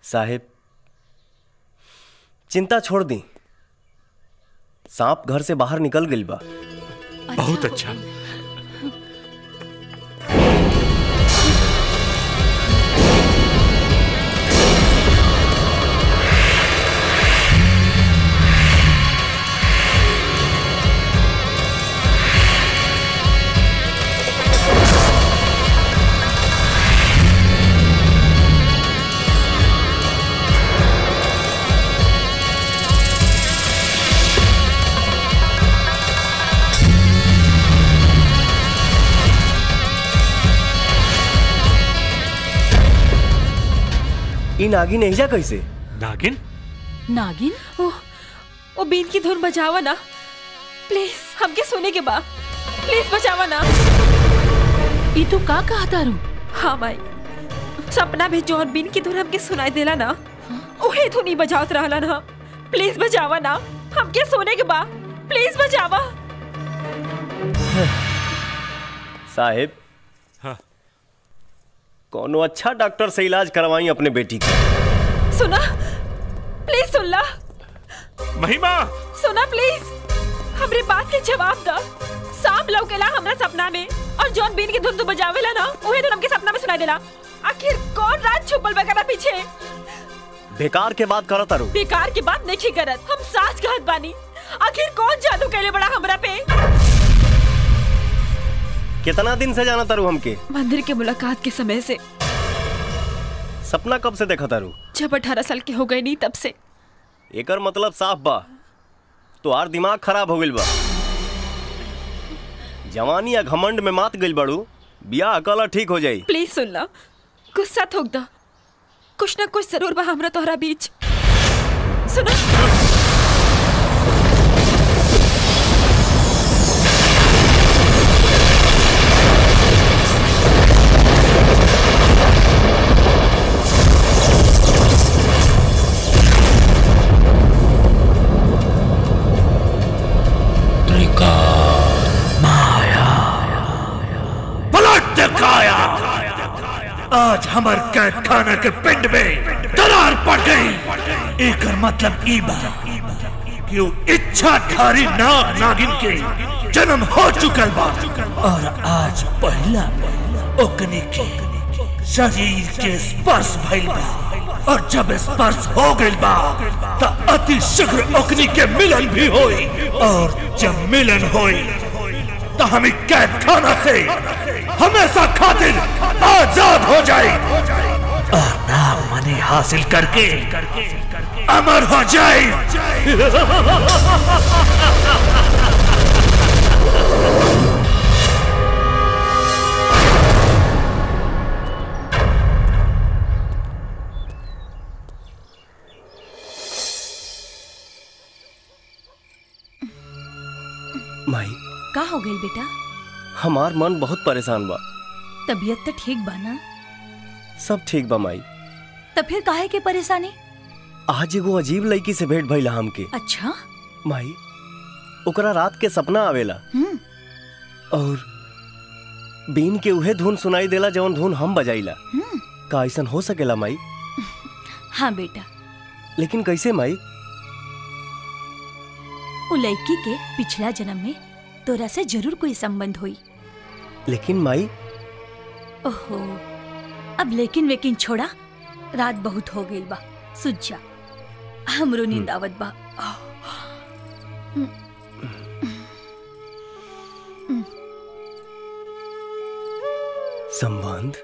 साहेब चिंता छोड़ दी, सांप घर से बाहर निकल गई बा। बहुत अच्छा। ई नागिन एजा कैसे? नागिन? नागिन? ओ बीन की धुन बजावा ना प्लीज, हमके सोने के बाद प्लीज बचावा ना। ई तू का कहा तारू? हाँ माई, सपना में जौन बीन की धुन हमके सुनाई देला ना, ओहे धुन ही बजावत रहला ना। प्लीज बचावा ना, हमके सोने के बाद प्लीज बचावा। साहेब हाँ। कोनो अच्छा डॉक्टर से इलाज करवाई अपने बेटी का। सुना, प्लीज सुन ला। महिमा सुना प्लीज, हमरे बात के जवाब दा। सांप लौकेला हमरा सपना में, और जॉन बीन की धुन तू बजावेला ना, ओहे धुन हमके सपना में सुनाई देला। आखिर कौन राज छुपल बा पीछे? बेकार के बात करत तारू। बेकार की बात नहीं करत, हम साच कहत बानी। आखिर कौन जादू कैले बड़ा हमरा पे? कितना दिन से जाना तारू हमके? मंदिर के मुलाकात के समय से। सपना कब से देखा तारू? जब 18 साल के हो गए नहीं तब से। एकर मतलब साफ बा तो आर दिमाग खराब हो गइल बा। जवानी या घमंड में मात गइल बाड़ू, बियाह अकला ठीक हो जाई। प्लीज सुन ला, गुस्सा थोक दा, कुछ ना कुछ जरूर बा हमरा तोहरा बीच। सुनो आज हमार कैद खाना के पिंड में दरार पड़ गई। एकर मतलब ई बा कि इच्छाधारी नाग नागिन के जन्म हो चुकल बा, और आज पहला ओकनी के शरीर के स्पर्श भइल बा, और जब स्पर्श हो गइल बा त अति शीघ्र ओकनी के मिलन भी होई, और जब मिलन होई तो हमें कैद खाना से हमेशा खातिर आजाद हो जाए, और नाम मनी हासिल करके अमर हो जाए। माई का हो गई बेटा? हमार मन बहुत परेशान बा। तबीयत तो ठीक बा ना? सब ठीक बा माई। तब फिर काहे के परेशानी? आज एगो अजीब लड़की से भेंट भइला हमके। अच्छा माई, ओकरा रात के सपना आवेला और बीन के उहे धुन सुनाई देला जवन धुन हम बजाइला। का ऐसन हो सकेला माई? हाँ बेटा। लेकिन कैसे माई? उ लड़की के पिछला जन्म में तोरा से जरूर कोई संबंध हुई। लेकिन माई। ओहो, अब लेकिन वेकिन छोड़ा, रात बहुत हो गई बा, सुझ जा, हमरो नींद आवत बा। संबंध?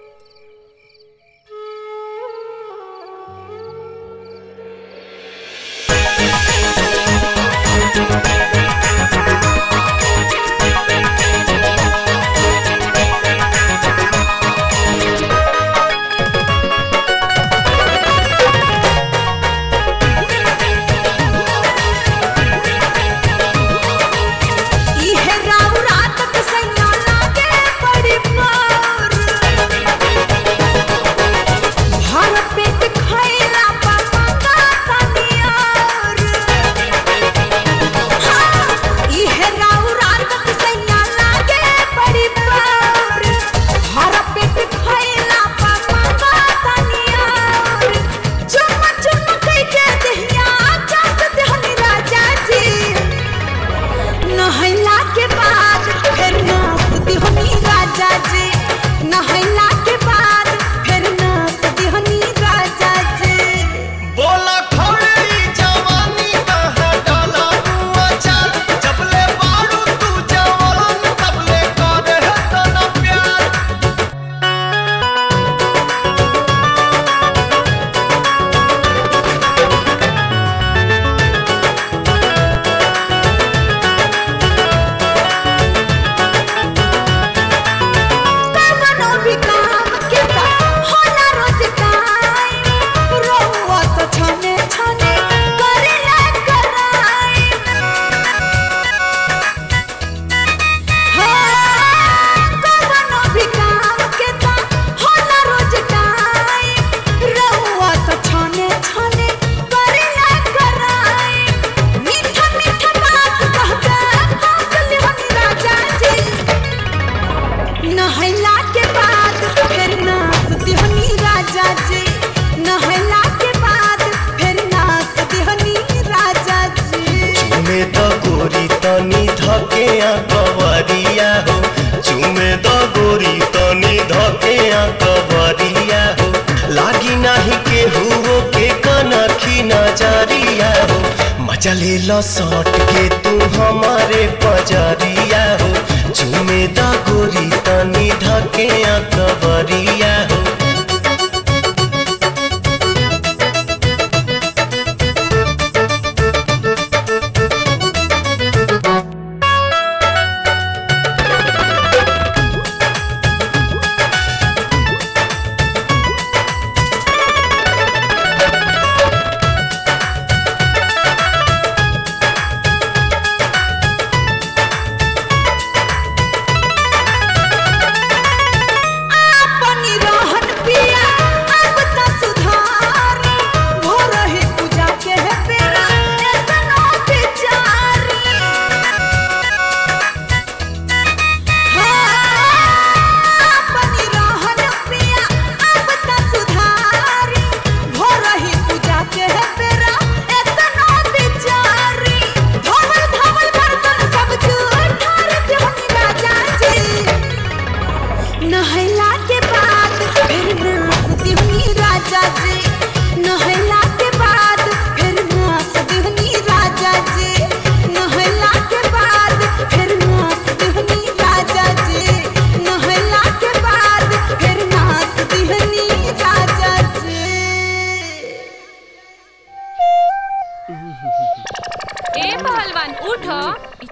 मारी नजरिया हो, मजा ले लो सौट के तू हमारे पजरिया हो, झूमे दा गोरी तनी धके कबरिया हो।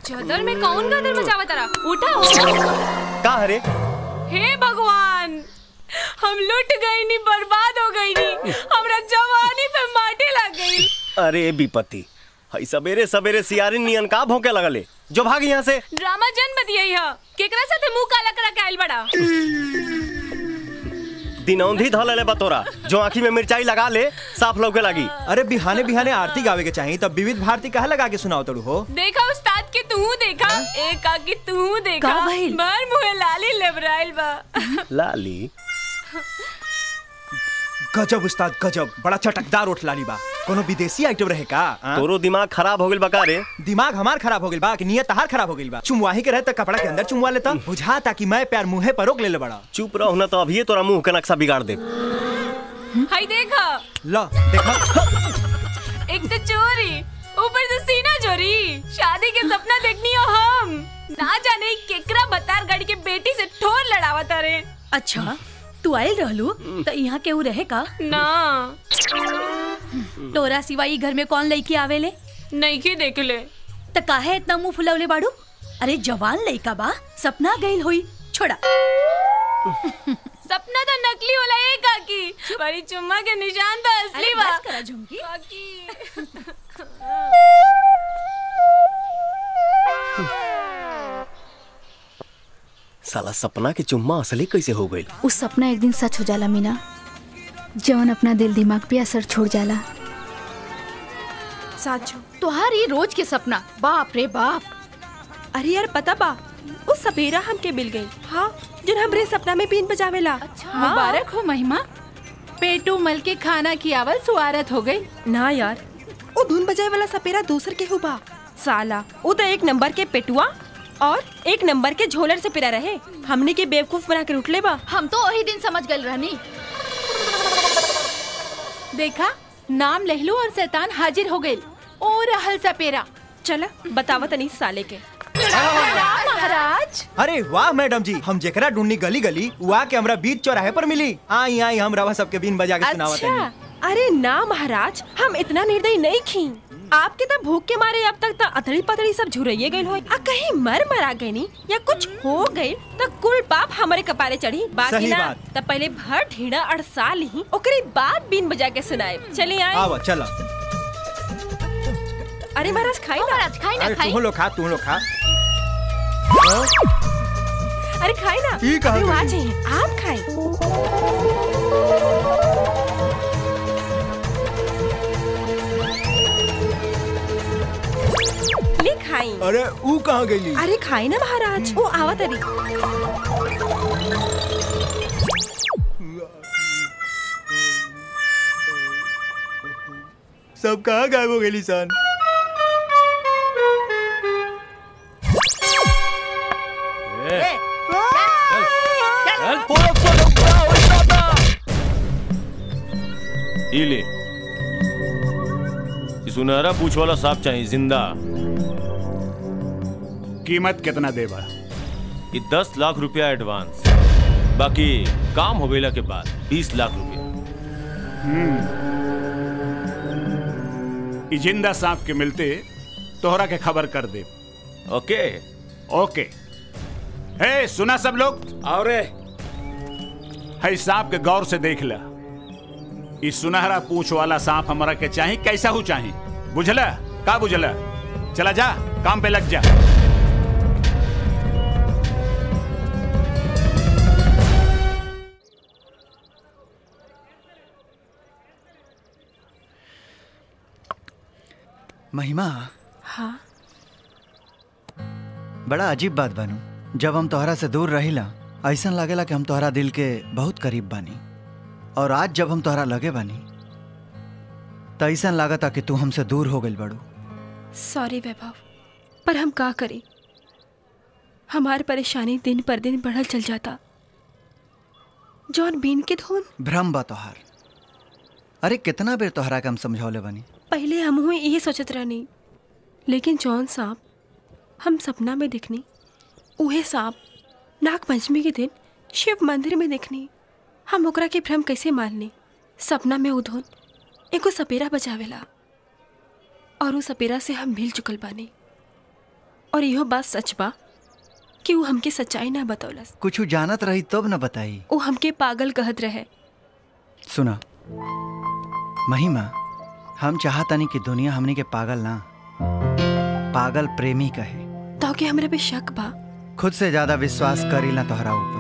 चादर में कौन गदर मचावा तारा? उठा का हरे? हे भगवान, हम लुट गई नी, बर्बाद हो गई नी, हमरा जवानी पे माटी लग गई। अरे विपत्ति, हई सवेरे सवेरे सियारी नियन का भौंके लगले, जो भाग यहाँ से। ड्रामा जन बतियाई है, केकरा साथे मुंह काला करा के आइल बड़ा? दिनौंधी धले बतोरा, जो आँखी में मिर्चाई लगा ले साफ लौके लगी। अरे बिहाने बिहाने आरती गावे के चाहिए, तब विविध भारती कहा लगा के सुनाओ तड़ू हो। देखा उस्ताद के तू देखा, एक आके तू देखा, भर मुहे लाली लेबराइल बा। लाली? गजब उस्ताद गजब, बड़ा चटकदार ओठ लाली बा। कोनो विदेशी आइटम रहे का? तोरो दिमाग खराब हो गइल बा का रे? दिमाग हमार खराब हो गइल बा कि नियत तहार खराब हो गइल बा? चुमवाही के रहे त कपड़ा के अंदर चुमवा लेता, बुझा ताकि मैं प्यार मुंहे पर रोक ले बड़ा। चुप रहो ना, तो अभी तोरा मुंह का नक्शा बिगाड़ दे। हाय देखा, ला देखा, एक तो चोरी, ऊपर से सीना चोरी। शादी के सपना देखनी हो हम, ना जाने केकरा बतार गाड़ी के बेटी से ठोर लड़ावा तारे। अच्छा तू आयल रहलू तो यहाँ केहू रहे का? ना, तोरा सिवाई घर में कौन लड़की आवेले? नहीं की देख ले। तो काहे इतना मुंह फुलवले बाड़ू? अरे जवान लड़का बा, सपना गइल होई, छोड़ा। सपना तो नकली होला है काकी, बड़ी चुम्मा के निशान तो असली बा। बस करा झुमकी। काकी साला सपना के चुम्मा असली कैसे हो गई? उस सपना एक दिन सच हो जाला मीना, जवन अपना दिल दिमाग पे असर छोड़ जाला। साचो तोहार ये रोज के सपना, बाप रे बाप। अरे यार पता बा, उस सपेरा हमके मिल गई। हाँ, जिन हमरे सपना में बीन बजावेला। अच्छा, मुबारक हो महिमा, पेटू मल के खाना की आवल सुआरत हो गई। ना यार, वो धुन बजाए वाला सपेरा दूसर के हुआ साला, वो तो एक नंबर के पेटुआ और एक नंबर के झोलर से पिरा रहे। हमने के बेवकूफ बना के उठले बा। हम तो वही दिन समझ गए रहनी। देखा, नाम लहलू और शैतान हाजिर हो गए। ओ रहल सपेरा, चला बतावा तनी साले के। महाराज, अरे वाह मैडम जी, हम जेकरा ढूंढनी गली गली वहाँ के हमरा बीच चौराहे पर मिली। आई आई हम रवा सबके बीन बजा के सुनावा तनी। अच्छा, अरे ना महाराज, हम इतना निर्दयी नहीं खी। आपके तो भूख के मारे अब तक तो अतड़ी पतड़ी सब झुरइये गई हो। कहीं मरा गई नी या कुछ हो गई तो कुल पाप हमारे कपारे चढ़ी। बाकी ना तब पहले भर ढीड़ा अड़सा ली, ओकरे बाद बीन बजा के सुनाए। चलिए आए। आवा चला। अरे महाराज खाई ना, महाराज खाई ना, खाई। तुम लोग खा, तुम लोग खा। अरे खाई ना, आ जाइए, आप खाए। ले खाई। अरे वो कहाँ गई? अरे खाई ना महाराज, वो आवा तरी। सब कहाँ गायब हो गई सन? इले कि सुनहरा पूछ वाला सांप चाहिए जिंदा। कीमत कितना देबा? ये 10 लाख रुपया एडवांस, बाकी काम हो गईला के बाद 20 लाख रुपया। जिंदा सांप के मिलते तोहरा के खबर कर दे। ओके ओके। हे सुना सब लोग? आओ रे। है सांप के गौर से देख ला। इस सुनहरा पूछ वाला सांप हमारा के चाहिए, कैसा हो चाहिए, बुझला का बुझला? चला जा काम पे लग जा। महिमा। हाँ। बड़ा अजीब बात बानू, जब हम तोहरा से दूर रहिला ऐसा लागेला कि हम तोहरा दिल के बहुत करीब बानी, और आज जब हम तोहरा लगे बानी तो ऐसा लागता कि तू हमसे दूर हो गई बड़ू। सॉरी वैभव, पर हम का करें, हमारी परेशानी दिन पर दिन बढ़ल चल जाता। जौन बीन के धुन भ्रम बा तोहार। अरे कितना बेर तोहरा के हम समझौले बानी। पहले हम यही सोचत रहनी, लेकिन जौन सांप हम सपना में देखनी उहे सांप नाग पंचमी के दिन शिव मंदिर में देखनी। हम ओकरा के भ्रम कैसे माननी? सपना में उधोन एगो सपेरा बचावेला और उस सपेरा से हम मिल चुकल बानी, और इहो बात सच बा कि वो हमके सच्चाई ना बतौलस। कुछ जानत रही तब न बताई। वो हमके पागल कहत रहे। सुना महिमा, हम चाहतानी कि दुनिया हमनी के पागल ना, पागल प्रेमी कहे। तो कि हमरा पे शक बा? खुद से ज्यादा विश्वास करीला तोहरा ऊपर।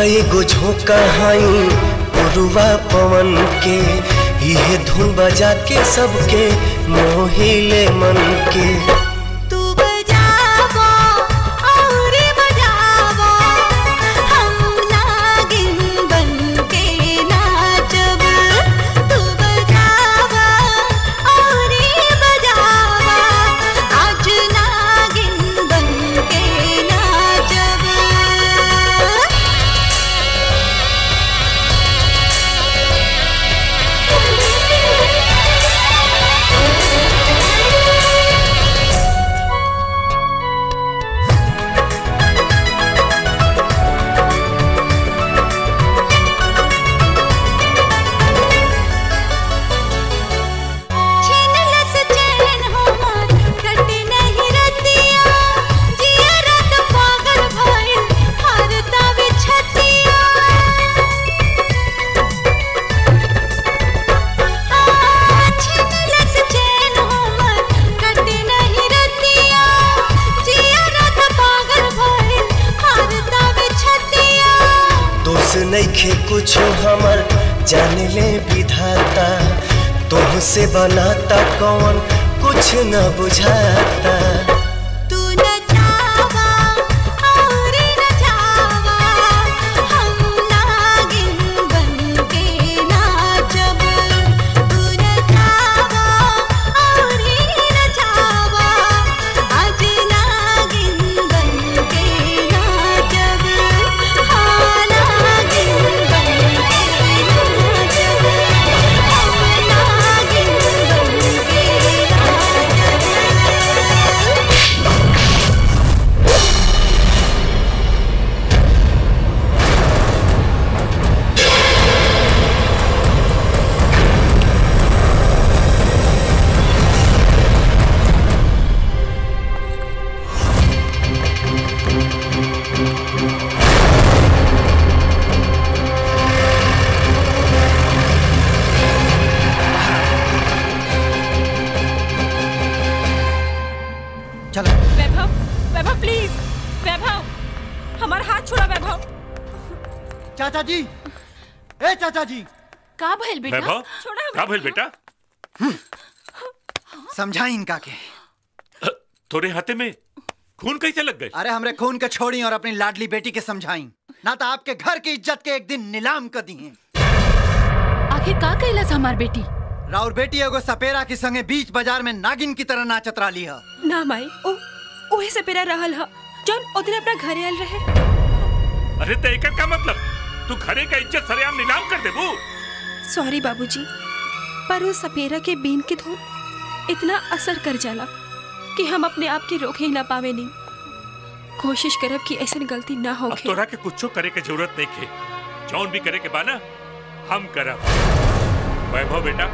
एगो झोंका हाई उरुवा पवन के, इहे धुन बजा के सबके मोहिले मन के। तू बजावो और बजावो, हम नागिन बन के नाचब। बस नइखे कुछो हमर जान ले विधाता, तुमसे बनाता कौन कुछ न बुझाता। तू न चावा और न चावा, हम नागिन बनके नाचब। तू न चावा और न चावा, आज नागिन बनके नाचब। हाँ नागिन बनके नाचब, हम नागिन बनके चलो। वैभव, वैभव प्लीज, वैभव, हमारा हाथ छोड़ा वैभव। चाचा जी, ए चाचा जी, का भइल बेटा? वैभव, का भइल बेटा? समझाई इनका के। तोरे हाथे में खून कैसे लग गए? अरे हमरे खून के छोड़ी और अपनी लाडली बेटी के समझाई, ना तो आपके घर की इज्जत के एक दिन नीलाम कर दी है। आखिर का कैलास हमार बेटी? राउर बेटी एगो सपेरा के संगे बीच बाजार में नागिन की तरह नाचत रही है। ना माई, ओहे सपेरा रहल ह जौन ओदिन अपना घरे आयल रहे। अरे तो एकर का मतलब? तू घरे का इज्जत सरेआम नीलाम कर देबू? सॉरी बाबूजी, पर उस सपेरा के बीन की धुन इतना असर कर जाला कि हम अपने आप के रोक ही ना पावे नहीं। कोशिश करब कि ऐसी गलती ना हो। अब तोरा के कुछो करे के जरूरत नहीं है, जौन भी करे के बाना हम करब। वैभव बेटा,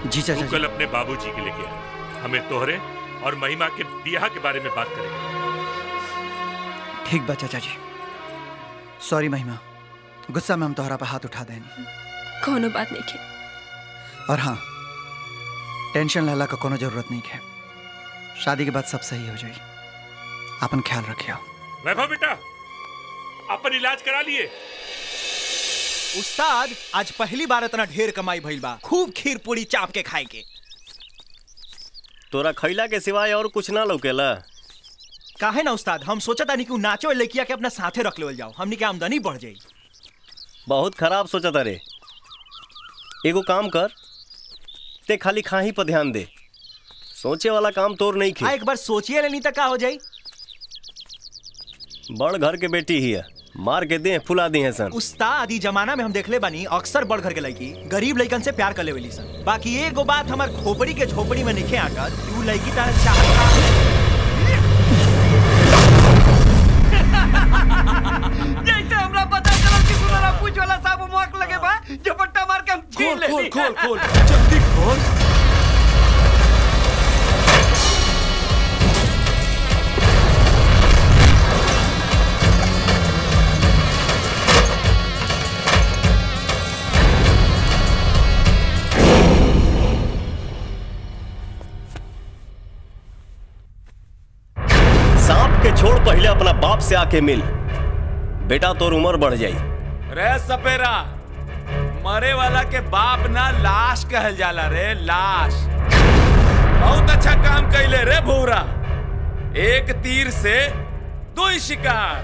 जी चाचा कल अपने बाबूजी के लेके आ, हमें तोहरे और महिमा के बियाह के बारे में बात करेंगे। ठीक बा चाचा जी। सॉरी महिमा, गुस्सा में हम तोहरा पे हाथ उठा देनी। कोनो बात नहीं है। और हाँ, टेंशन लेला का कोनो जरूरत नहीं है। शादी के बाद सब सही हो जाए। अपन ख्याल रखियो। वैभव बेटा, अपन इलाज करा लिए? उस्ताद, आज पहली बार इतना ढेर कमाई भइल बा। खूब खीर पूरी चाप के खाए के। तोरा खैला के सिवाय और कुछ ना लौकेला? काहे ना उस्ताद, हम सोचा था नहीं कि नाचो लड़किया के अपना साथे रख ले जाओ, हमनी के आमदनी बढ़ जाई। बहुत खराब सोचा था रे। एगो काम कर, ते खाली खाही पर ध्यान दे। सोचे वाला काम तोर नहीं खे। एक बार सोचिए लेनी तक का हो जाई। बड़ घर के बेटी ही है, मार के दे फुला दी है सन। उस्ताद, ई जमाना में हम देखले बानी अक्सर बड़ घर के लड़की गरीब लड़कन से प्यार कर लेवेली सन। बाकी एगो बात हमार खोपड़ी के झोपड़ी में निखे आकर, तू लड़की तारे चाहत जैसे हमरा पता चला कि सुनरा पूछ वाला साहब मुआक लगे बा, झपट्टा मार के हम छीन ले। खोल खोल खोल, जल्दी खोल। सांप के छोड़ पहले अपना बाप से आके मिल, बेटा तोर उम्र बढ़ जाई। रे सपेरा, मरे वाला के बाप ना लाश कहल जाला रे, लाश। बहुत अच्छा काम कैले रे भूरा, एक तीर से दो ही शिकार,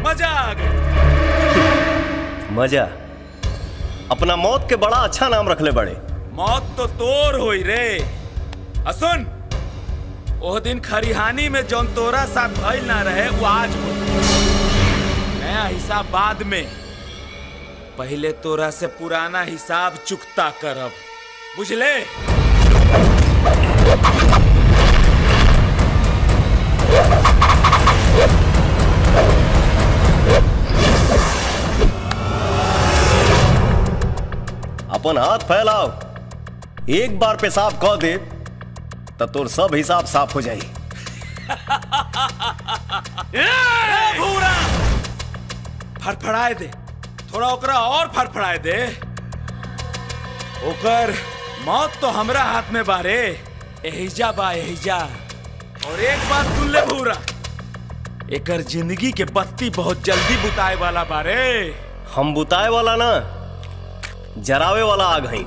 मजा आ गई। मजा? अपना मौत के बड़ा अच्छा नाम रखले बड़े। मौत तो तोर होई रे। सुन, ओह दिन खरिहानी में जौन तोरा साथ भइल ना रहे वो आज हो। नया हिसाब बाद में, पहले तोरा से पुराना हिसाब चुकता करब, बुझले? अपन हाथ फैलाओ, एक बार पेशाब कह दे तो तोर सब हिसाब साफ हो जाई। भूरा, फड़फड़ाए दे, थोड़ा ओकरा और फड़फड़ाए दे। ओकर मौत तो हमरा हाथ में बारे, एहिजा बा एहिजा। और एक बात सुन ले भूरा, एकर जिंदगी के बत्ती बहुत जल्दी बुताए वाला बारे। हम बुताए वाला ना, जरावे वाला आग हई।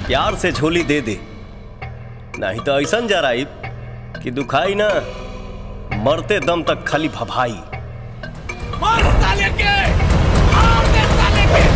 प्यार से झोली दे दे, नहीं तो ऐसा जराई कि दुखाई ना, मरते दम तक खाली भभाई। मार साले के, मार दे साले के।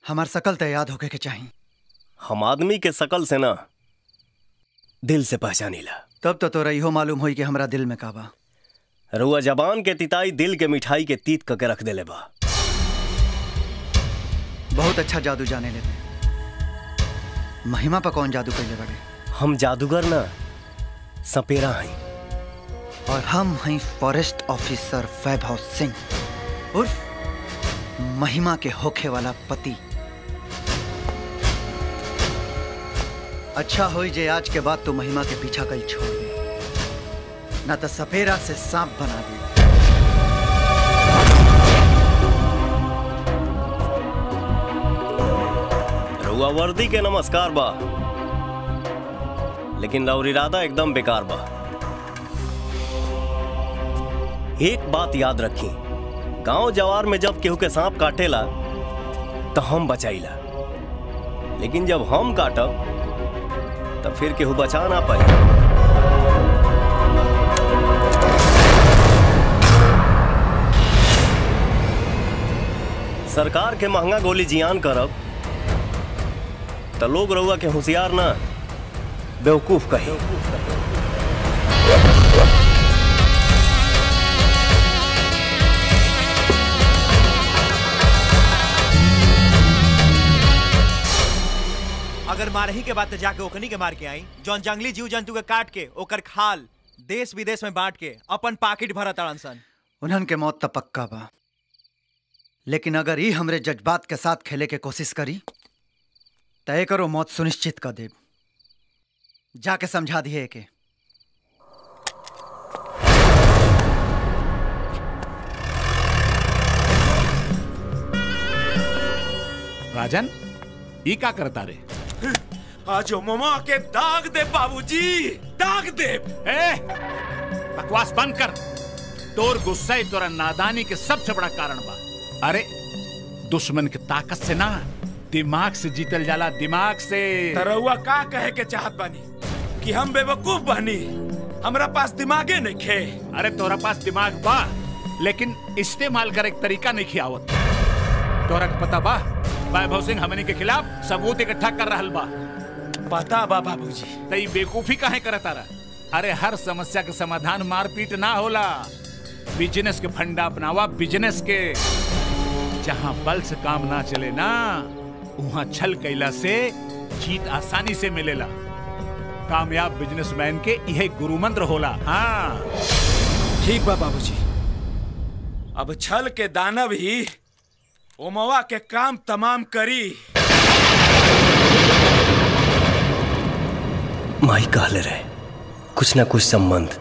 हमार शकल तो याद होके के चाहिए। हम आदमी के शकल से ना, दिल से पहचानीला। तब तो तोरा इहो मालूम होई कि हमरा दिल में का बा। रुआ जबान के तिताई दिल के मिठाई के तीत करके रख देले बा। बहुत अच्छा जादू जाने लेते। महिमा पर कौन जादू कैले बड़े? हम जादूगर ना, सपेरा हई। और हम हई फॉरेस्ट ऑफिसर वैभव सिंह उर्फ महिमा के होखे वाला पति। अच्छा होई जे आज के बाद तू महिमा के पीछा कल छोड़ दे, ना तो सपेरा से सांप बना दे। रुआ वर्दी के नमस्कार बा, लेकिन राउर इरादा एकदम बेकार बा। एक बात याद रखी, गांव जवार में जब केहू के सांप काटेला तो हम बचाईला, लेकिन जब हम काटब तो फिर केहू बचा ना पाए। सरकार के महंगा गोली जियान करब तो लोग रउआ के होशियार ना, बेवकूफ कहे। अगर मारही के बाद जाके ओखनी के मार के आई, जौन जंगली जीव जंतु के काट के ओकर खाल देश विदेश में बांट के अपन पाकिट भरत अड़न सन। उन्हन के मौत तो पक्का बा, लेकिन अगर ई हमरे जज्बात के साथ खेले के कोशिश करी तय करो मौत सुनिश्चित कर दे। जाके समझा दिए के। राजन, ई का करता रे? आज ममा के दाग दे बाबूजी, दाग दे। बकवास बंद कर। तोर गुस्सा तोरा नादानी के सबसे बड़ा कारण बा। अरे दुश्मन की ताकत से ना, दिमाग से जीतल जाला, दिमाग से। तरौआ का कहे के चाहत बानी कि हम बेवकूफ बानी, हमरा पास दिमागे नहीं खे। अरे तोरा पास दिमाग बा, लेकिन इस्तेमाल करे के तरीका नहीं खियावत। तोरा के पता बा वैभव सिंह हमनी के खिलाफ सबूत इकट्ठा कर रहल बा। पता बा बाबूजी। तई बेवकूफी काहे करता रहा? अरे हर समस्या के समाधान मारपीट ना होला, बिजनेस के फंडा अपनावा, बिजनेस के। जहां बल से काम ना चले ना, वहां छल कैला से जीत आसानी से मिलेला। कामयाब बिजनेसमैन के यह गुरु मंत्र होला। हाँ ठीक बा बाबूजी। अब छल के दानव ही ओमवा के काम तमाम करी। माई कहले रहे, कुछ ना कुछ संबंध,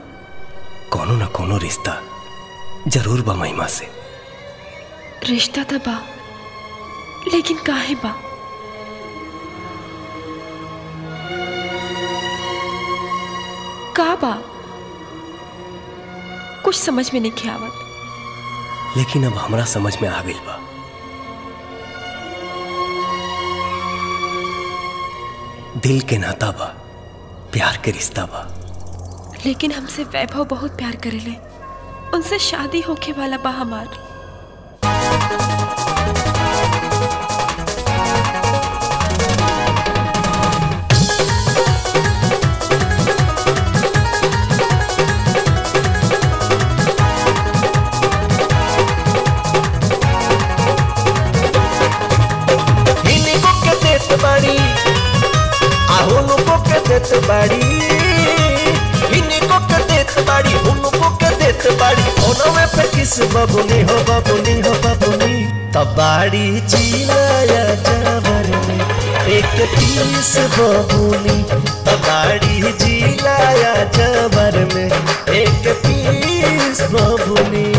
कोनो ना कोनो रिश्ता जरूर बा महिमा से। रिश्ता तो बा, लेकिन काहे बा? का बा? कुछ समझ में नहीं आवत। लेकिन अब हमरा समझ में आ गई बा। दिल के नाता बा, प्यार के रिश्ता बा। लेकिन हमसे वैभव बहुत प्यार करेले, उनसे शादी होके वाला बा हमार। बाड़ी आहुनको के देत बाड़ी इनको के देत बाड़ी उनको के देत बाड़ी ओनवे पे किस बबुनी हो बबुनी हो बबुनी तबाड़ी जिलाया जबर में एक पीस बबुनी तबाड़ी जिलाया जबर में एक पीस बबुनी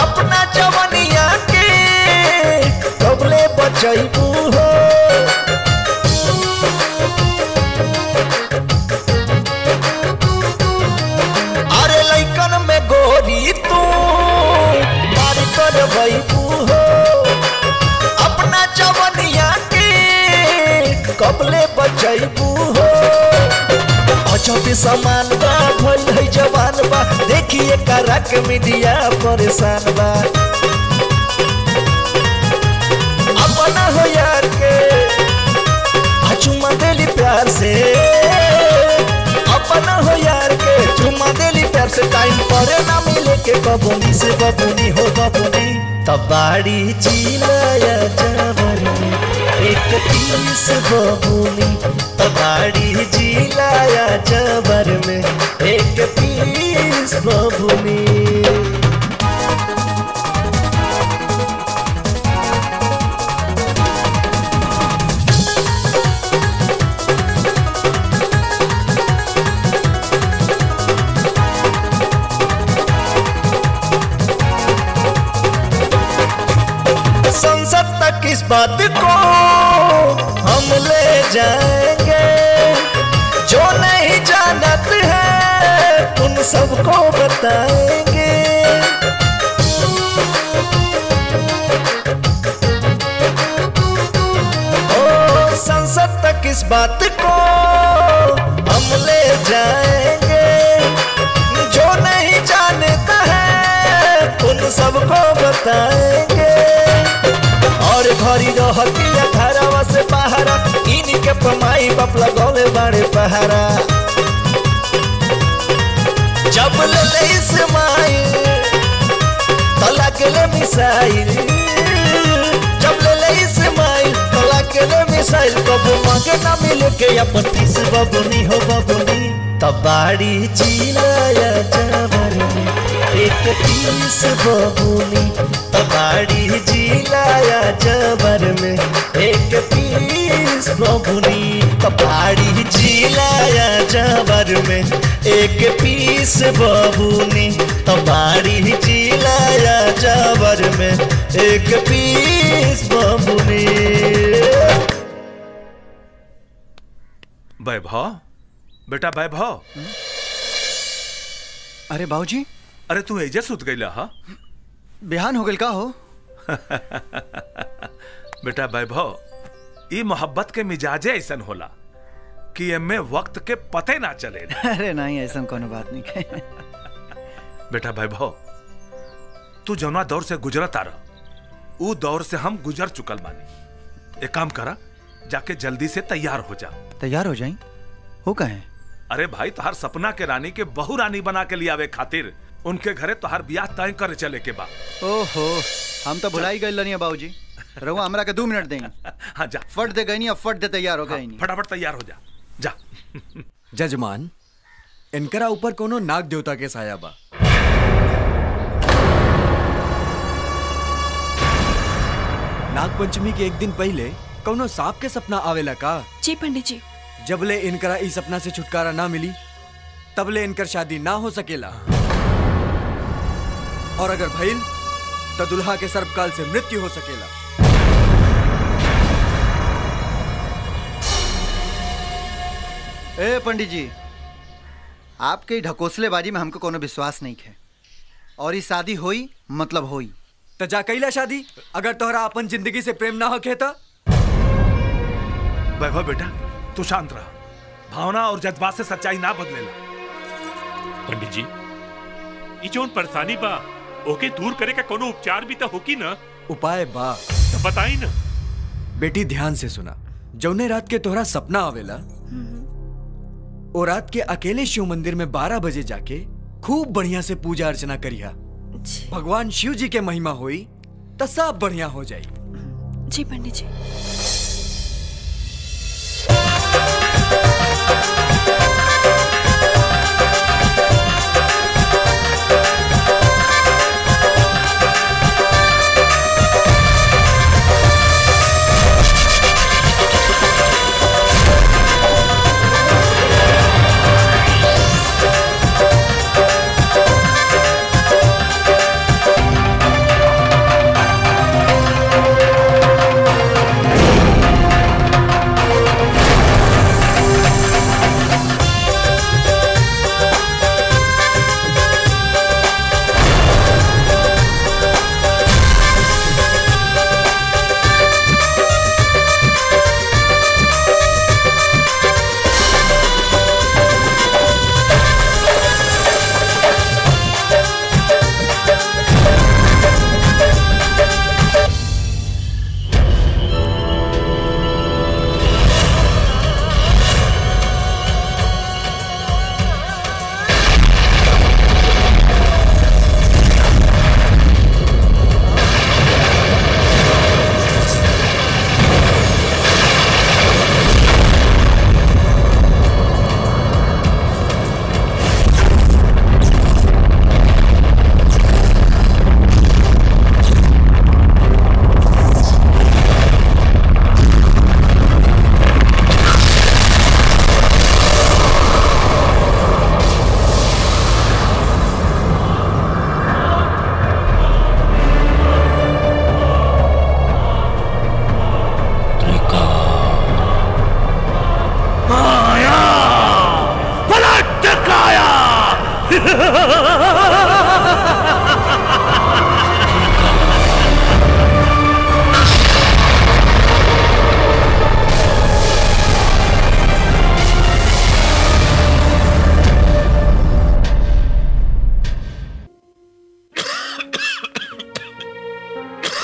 अपना जवनिया के कबले बचैबू हो अरे लइकन में गोरी तू मार कर बैबू हो अपना जवनिया के कबले बचैबू हो अजब समान बा भइल है जवान बा देखिए करक मीडिया परेशान बा अपना हो यार के चुमा देली प्यार से अपना हो यार के चुमा देली प्यार से टाइम पर ना मिले के बबुनी से बबुनी हो बबुनी तबाड़ी जिलाया जबर में एक पीस बबुनी तबाड़ी जिलाया जबर में एक पीस बबुनी संसद तक इस बात को हम ले जाएंगे जो नहीं जानत है उन सबको बताएंगे ओ संसद तक इस बात को हम ले जाएंगे जो नहीं जानता है उन सबको बताएंगे और घरी रहती घरवा से पहारा इनके पमाई बाप लगौले बड़े पहारा जब ले ले इस्माइल तो लगले मिसाइल जब ले ले इस्माइल तो लगले मिसाइल कब मांगे ना मिले के अपन तीस बबुनी हो बबुनी तबाड़ी जिलाया जबर में एक पीस बबुनी तबाड़ी जिलाया जबर में एक पीस बबुनी तबाड़ी जिलाया जबर में एक पीस बबुनी तबाड़ी जिलाया जबर में एक पीस बबुनी वैभव बेटा वैभव अरे बाबूजी अरे तू एजे सुत गईला हा बिहान हो गल का हो बेटा वैभव ई मोहब्बत के मिजाजे ऐसन होला कि एमे वक्त के पते ना चले अरे नहीं ऐसा कोनो बात नहीं है बेटा वैभव तू जौना दौर से गुजरत आ रहा ऊ दौर से हम गुजर चुकल बानी एक काम करा जाके जल्दी से तैयार हो जा तैयार हो जाई हो कहे अरे भाई तुहार सपना के रानी के बहु रानी बना के लियावे खातिर उनके घरे तुहार ब्याह तय करे चले के बा ओहो हम तो भुलाई गए लनिया बाबूजी रहुआ हमरा के 2 मिनट देंगे हाँ जा फट दे गई फट दे तैयार हो गई फटाफट तैयार हो जा जा जजमान इनकरा ऊपर कोनो नाग देवता के साया बा नाग पंचमी के एक दिन पहले कोनो सांप के सपना आवेला का जी पंडित जी जबले इनकरा इस सपना से छुटकारा ना मिली तबले इनकर शादी ना हो सकेला और अगर भइल तो दुल्हा के सर्पकाल से मृत्यु हो सकेला ए पंडित जी आपके ढकोसलेबाजी में हमको कोनो विश्वास नहीं है और ये शादी होई मतलब होई तो जा कैला शादी अगर तोहरा अपन जिंदगी से प्रेम ना होके तो। वैभव बेटा तू शांत रह, भावना और जज्बात से सच्चाई ना बदलेला। पंडित जी ये जोन परेशानी बा ओके दूर करे का कोनो उपचार भी तो होकी ना? उपाय बा तो बताई ना। बेटी ध्यान से सुना, जौने रात के तोहरा सपना आवेला ओ रात के अकेले शिव मंदिर में 12 बजे जाके खूब बढ़िया से पूजा अर्चना करिया। भगवान शिव जी के महिमा होई तो सब बढ़िया हो जाई। जी पंडित जी।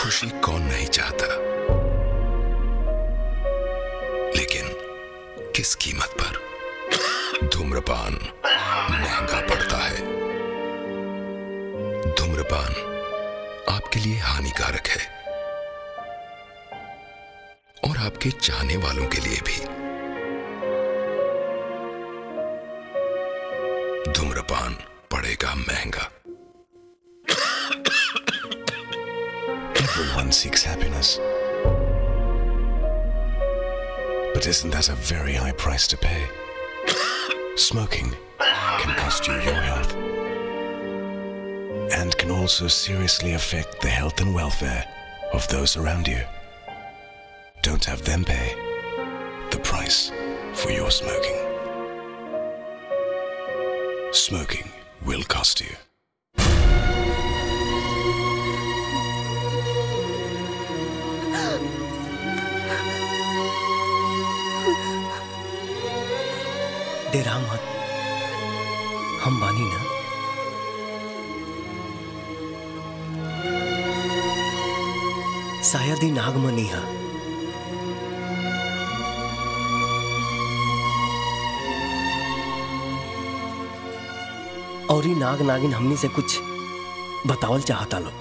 खुशी कौन नहीं चाहता, लेकिन किस कीमत पर। धूम्रपान महंगा पड़ता है। धूम्रपान आपके लिए हानिकारक है और आपके चाहने वालों के लिए भी। धूम्रपान पड़ेगा महंगा। Everyone seeks happiness. But isn't that a very high price to pay? Smoking can cost you your health and can also seriously affect the health and welfare of those around you. Don't have them pay the price for your smoking. Smoking will cost you. डेरा मत, हम बानी ना। शायद ही नागमनी है। और ही नाग नागिन हमनी से कुछ बतावल चाहता लो।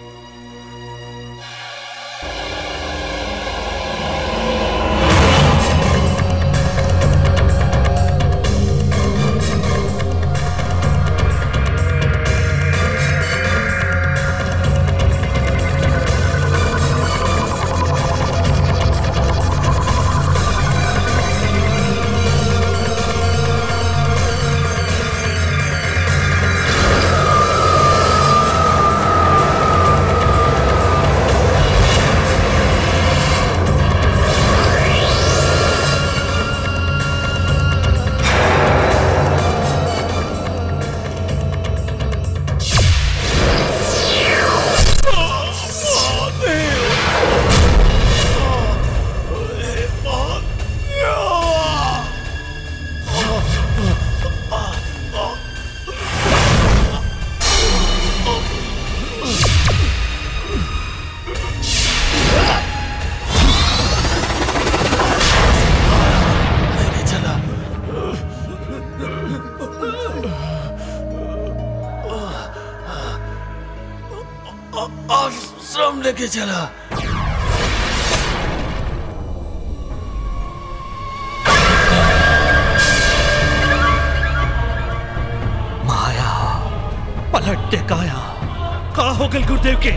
आश्रम लेके चला। माया पलट दे काया, का हो गल गुरुदेव के?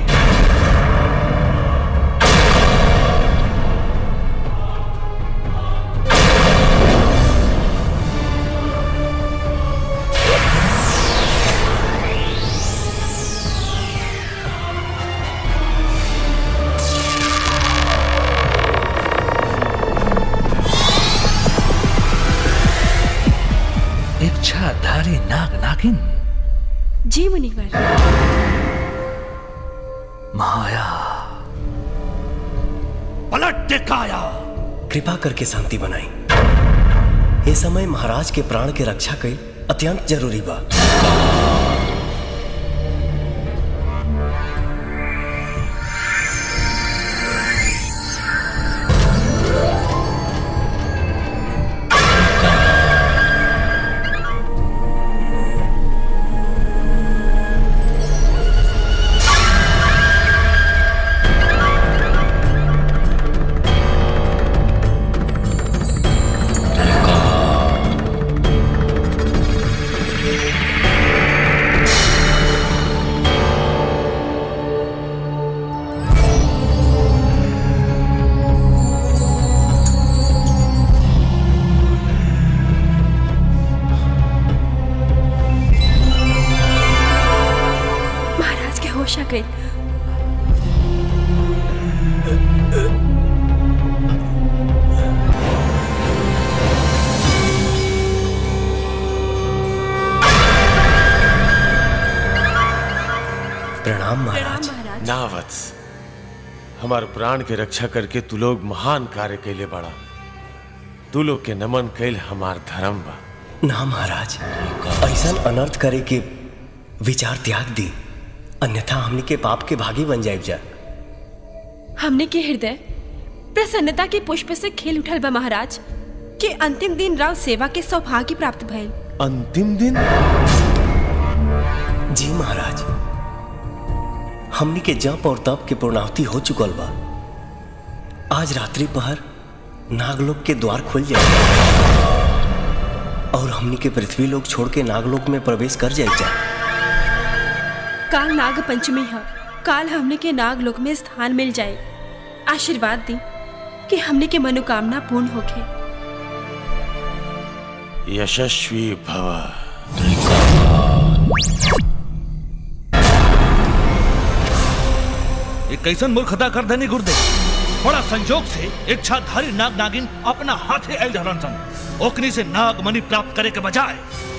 इच्छाधारी नाग नागिन। जी मुनिवर। माया पलट दे काया। कृपा करके शांति बनाई। ये समय महाराज के प्राण के रक्षा कई अत्यंत जरूरी बा। प्रणाम महाराज। ना वत्स, हमारे प्राण के रक्षा करके तू लोग महान कार्य कैले बड़ा। तू लोग के नमन कैल हमार धर्म बा। ना महाराज, ऐसा अनर्थ करे के विचार त्याग दी, अन्यथा हमने के पाप के भागी बन जाए जा। हमने के हृदय प्रसन्नता के पुष्प से खिल उठल बा महाराज कि अंतिम दिन राव सेवा के सौभाग्य प्राप्त भइल। अंतिम दिन? जी महाराज, हमनी के जप और तप के पूर्णाहुति हो चुकल बा। आज रात्रि पहर नागलोक के द्वार खुल जाए और हमनी के पृथ्वी लोक छोड़ के नागलोक में प्रवेश कर जाए जा। काल नाग पंचमी है, काल हमने के नागलोक में स्थान मिल जाए। आशीर्वाद दी कि हमने के मनोकामना पूर्ण होके। यशस्वी भव। एक कैसन मूर्खता कर देनी गुरुदेव। बड़ा संजोग से इच्छाधारी नाग नागिन अपना हाथे आयल रहलन सन। ओकनी से नाग मणि प्राप्त करे के बजाय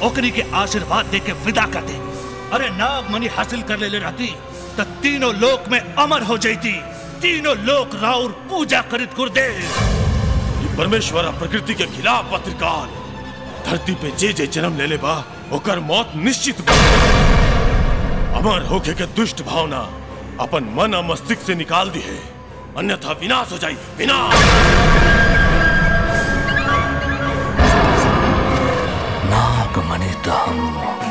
ओकनी के आशीर्वाद दे के विदा कर दे। अरे नाग मणि हासिल कर ले रहती तो तीनों लोक में अमर हो जाती। तीनों लोक राउर पूजा करित गुरुदेव। ये परमेश्वर और प्रकृति के खिलाफ पत्रिकाल। धरती पे जे जे जन्म ले ले बा ओकर मौत निश्चित बा। अमर होके के दुष्ट भावना अपन मन और मस्तिष्क से निकाल दी है, अन्यथा विनाश हो जाए। विनाश। नाग मणि तो हम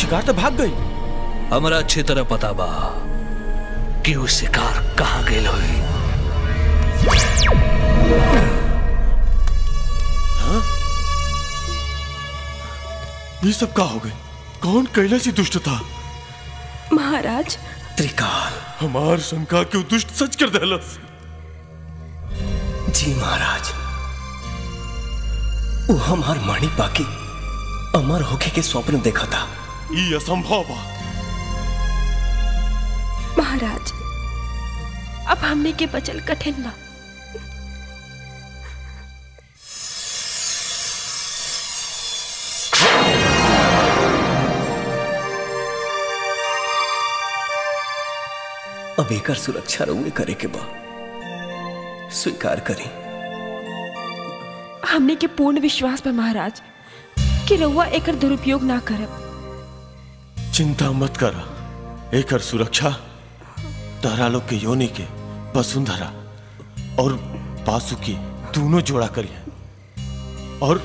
शिकार तो भाग गई। हमरा अच्छी तरह पता बा कि वो शिकार कहाँ गेल होई। हाँ? ये सब का हो गए? कौन कैलाशी दुष्ट था? महाराज त्रिकाल। हमार शंका क्यों दुष्ट सच कर देलस? जी महाराज, वो हमार माणी बाकी अमर होके के स्वप्न देखा था। ये असंभव बा। महाराज अब हमने के बचल कठिन बा। अब एकर सुरक्षा रउए करे के बा, स्वीकार करी। हमने के पूर्ण विश्वास बा महाराज कि रउआ एकर दुरुपयोग ना करब। चिंता मत करा, एकर सुरक्षा तारा लोग के योनि के वसुंधरा और पासुकी दोनों जोड़ा करिए। और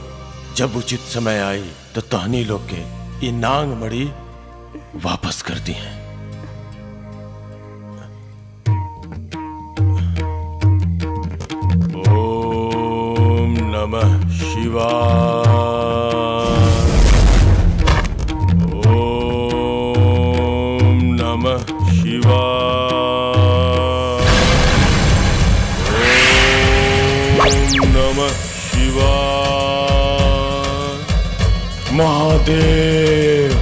जब उचित समय आई तो तहनी लोग के ये नांग मणि वापस कर दी है। ओम नमः शिवाय। ओम नमः शिवाय। ओम नमः शिवाय। महादेव।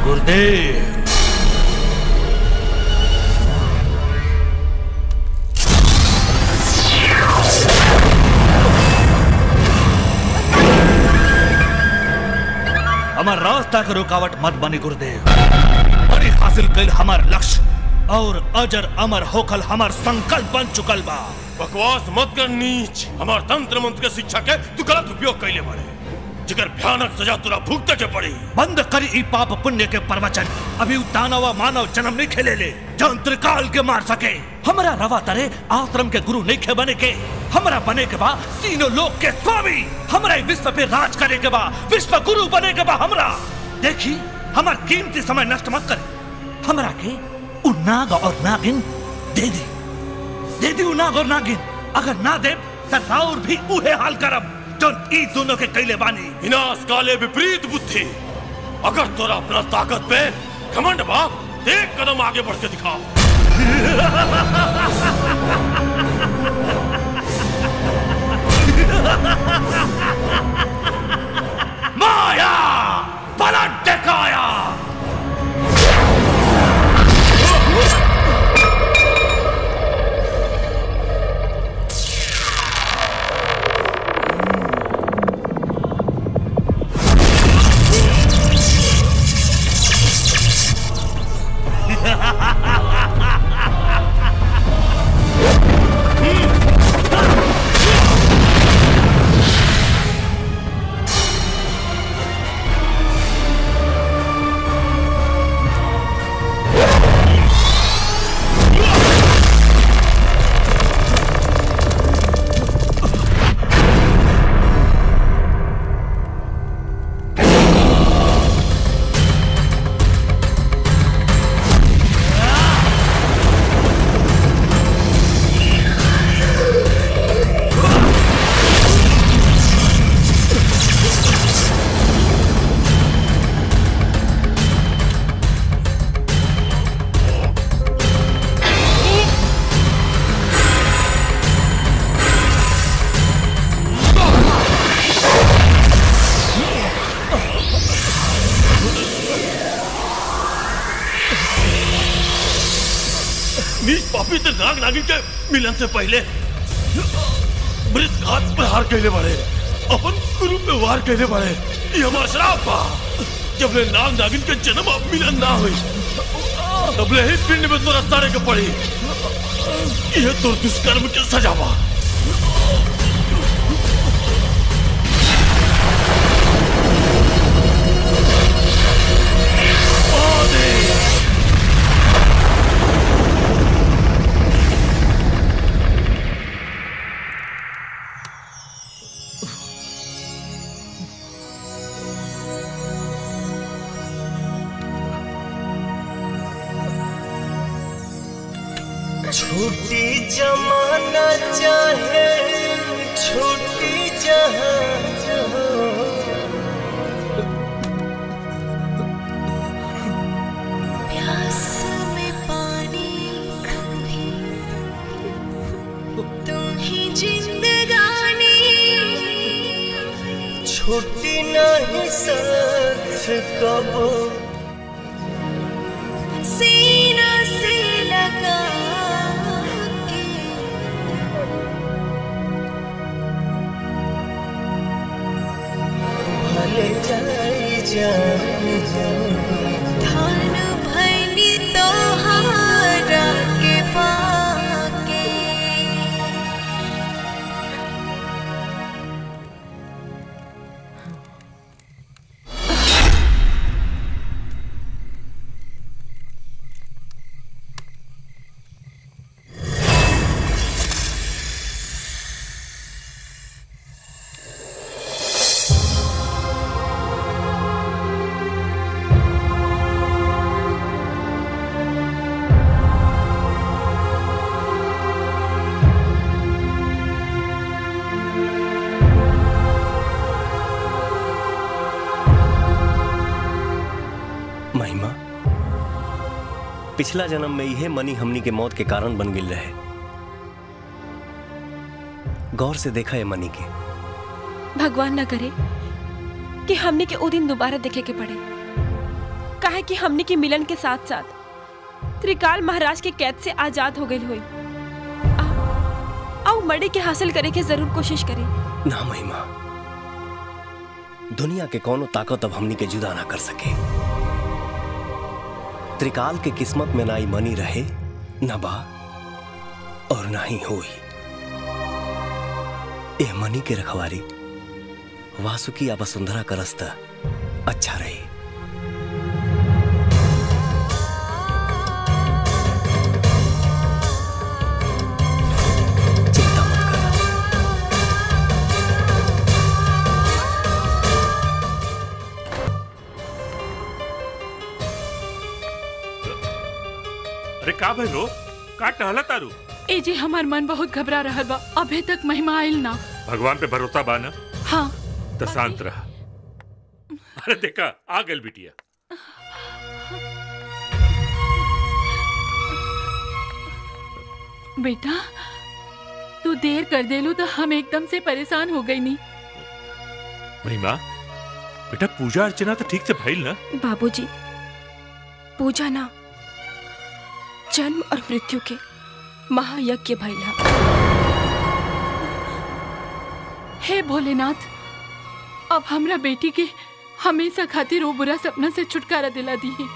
गुरुदेव। हमार रास्ता के रुकावट मत बनी गुरुदेव। बड़ी हासिल कल हमार लक्ष्य और अजर अमर होकल हमार संकल्प बन चुकल बा। बकवास मत कर नीच। हमार तंत्र मंत्र के शिक्षा के तू गलत उपयोग कैले बारे, जिकर भयानक सजा तुरा भुगते के पड़ी। बंद करी ई पाप पुण्य के प्रवचन। अभी दानव मानव जन्म नहीं खेले ले जो त्रिकाल के मार सके। हमरा रवा तरे आश्रम के गुरु नहीं खे बने के। हमरा बने के बा तीनों लोक के स्वामी। हमरा विश्व पे राज करे के बा, विश्व गुरु बने के बा हमरा। देखी हमार कीमती समय नष्ट मत करे। हमरा के उ नाग और नागिन दे दी उ नाग और नागिन। अगर ना दे तो राउर भी उहे हाल करब जो ई दोनों के कैले बानी। विनाश काले विपरीत बुद्धि। अगर तोरा अपना ताकत पे घमंड बाप, एक कदम आगे बढ़ के दिखाओ। माया पलट दिखाया। नाग नागिन के मिलन से पहले मृत घात पर हार कहले बड़े, अपन गुरु पे वार कहले बड़े। ये हमारा श्राप बा। जब ले नाग नागिन के जन्म अब मिलन ना हुई, तब ले ही पिंड में तोरा सारे के पड़ी। ये तो दुष्कर्म के सजा बा। छूटी जमाना चाहे छूटी जहां प्यास में पानी कभी तुम ही जिंदगानी छूटी नहीं साथ कबो सीना से लगा के भले जाई जान धान भैनी तोहारा के पाके महिमा, पिछला जन्म में यह मनी हमनी के मौत के कारण बन गिल रहे। गौर से देखा है मनी के। भगवान न करे कि हमने के ओ दिन दोबारा देखे के पड़े, काहे कि हमने के मिलन के साथ साथ त्रिकाल महाराज के कैद से आजाद हो गई हुई। आओ मड़े के हासिल करे के जरूर कोशिश करें। ना महिमा, दुनिया के कोनो ताकत अब हमनी के जुदा ना कर सके। त्रिकाल के किस्मत में ना ही मनी रहे, न बा और ना ही होई। ए मनी के रखवारी वासुकी या वसुंधरा का रास्ता अच्छा रहे। चिंता मत करना। अरे का भइलो? का टहला तारू? ए जी हमार मन बहुत घबरा रहा बा, अभी तक महिमा आइल ना। भगवान पे भरोसा बा ना? हाँ। तो शांत रहा। अरे देखा आ गल बिटिया। बेटा तू देर कर देलू तो हम एकदम से परेशान हो गई। नहीं महिमा, बेटा पूजा अर्चना तो ठीक से भइल ना? बाबूजी, पूजा ना, जन्म और मृत्यु के महायज्ञ भइला। हे भोलेनाथ, अब हमरा बेटी के हमेशा खातिर वो बुरा सपना से छुटकारा दिला दी है।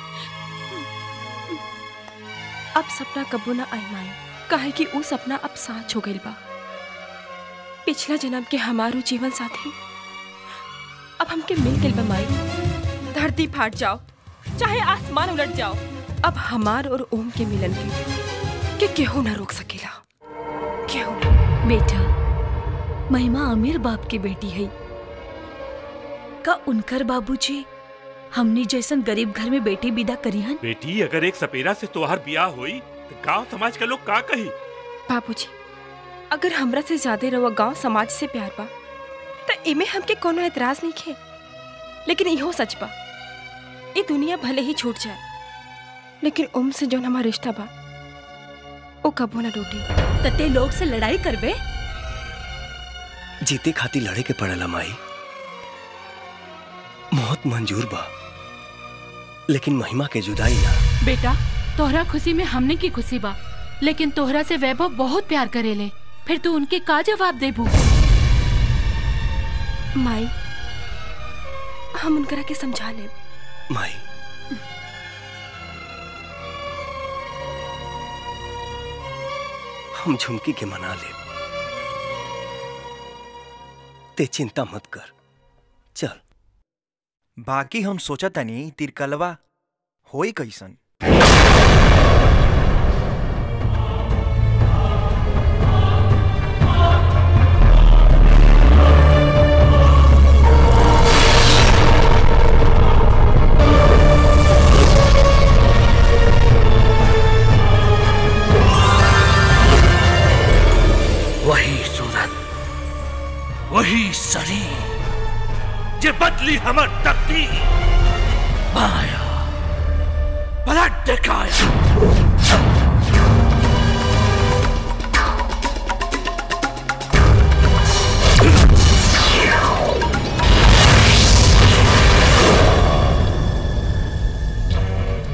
अब सपना कबो ना आई माई, काहे कि वो सपना अब साच हो गइल बा। पिछला जन्म के हमारो जीवन साथी अब हमके मिल गइल बा माई। धरती फाट जाओ चाहे आसमान उलट जाओ, अब हमार और ओम के मिलन के केहू ना रोक सकेला, केहू ना। बेटा, महिमा अमीर बाप की बेटी है का उनकर बाबूजी हमनी जैसन गरीब घर में बेटी विदा करिहन? बेटी अगर एक सपेरा से तोहार ब्याह हुई तो गांव समाज के लोग का कही? बाबूजी, अगर हमरा से ज्यादा रवा गांव समाज से प्यार बा तो इमे हमके कोनो एतराज नहीं है। लेकिन इहो सच बा, ये दुनिया भले ही छूट जाए लेकिन ओम से जो हमारा रिश्ता बा वो कबो ना टूटी। तते लोग से लड़ाई करबे? जीते खाती लड़े के पड़ेला माई। मौत मंजूर बा लेकिन महिमा के जुदाई ना। बेटा तोहरा खुशी में हमने की खुशी बा, लेकिन तोहरा से वैभव बहुत प्यार करेले, फिर तू उनके का जवाब देबू? माई, हम उनकरा के समझा ले। माई, हम झुमकी के मना ले। ते चिंता मत कर, चल। बाकी हम सोचा तनी तिरकलवा होई कैसन। जे बदली हमर तकदीर। माया ब्लड दिखाया।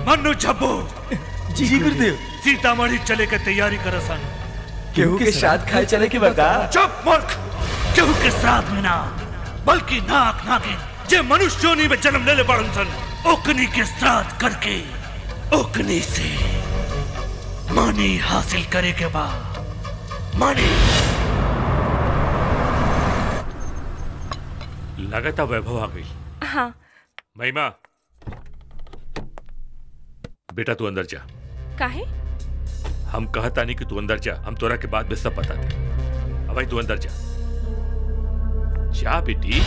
मन्नू झब्बो जी गुरुदेव। सीतामढ़ी चले के तैयारी कर सन। केहू के श्राद्ध खाए चले के बता। चुप मूर्ख। केहू के श्राद्ध में ना बल्कि नाक नागिन जे मनुष्य योनि में जन्म लेले पड़न सन ओकनी के श्राद्ध करके ओकनी से मणि हासिल करे के बाद मणि। लगातार वैभव आ गई। हाँ महिमा बेटा तू अंदर जा। काहे? हम कहता नहीं कि तू अंदर जा, हम तोरा के बाद में सब बता दे। अब भाई तू अंदर जा। जा बेटी।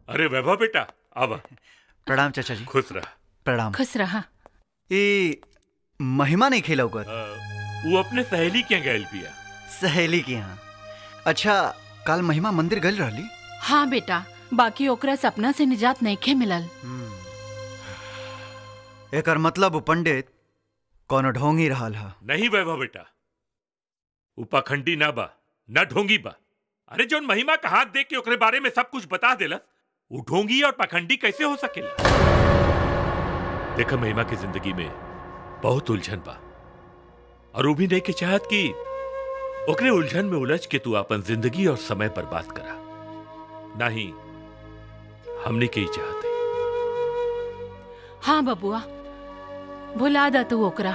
अरे वैभव बेटा आवा। प्रणाम चाचा जी। खुश रह। प्रणाम। खुश रहा। ये महिमा नहीं खेला कर। वो अपने सहेली के गैल पिया। सहेली के यहाँ। अच्छा कल महिमा मंदिर गल रही? हाँ बेटा, बाकी ओकरा सपना से निजात नहीं खे मिलल। एकर मतलब वो पंडित कोनो ढोंगी रहल हा। नहीं वैभव बेटा, उपाखंडी ना बा ना ढोंगी बा। अरे जोन महिमा का हाथ देख के ओकरे बारे में सब कुछ बता देला, वो ढोंगी और पाखंडी कैसे हो सकेला? देखा महिमा की जिंदगी में बहुत उलझन बा और वो भी नहीं के चाहत कि ओकरे उलझन में उलझ के तू अपन जिंदगी और समय बर्बाद करा। नहीं, हमने के ही चाहते। हाँ बबुआ, भुला दा तू ओकरा।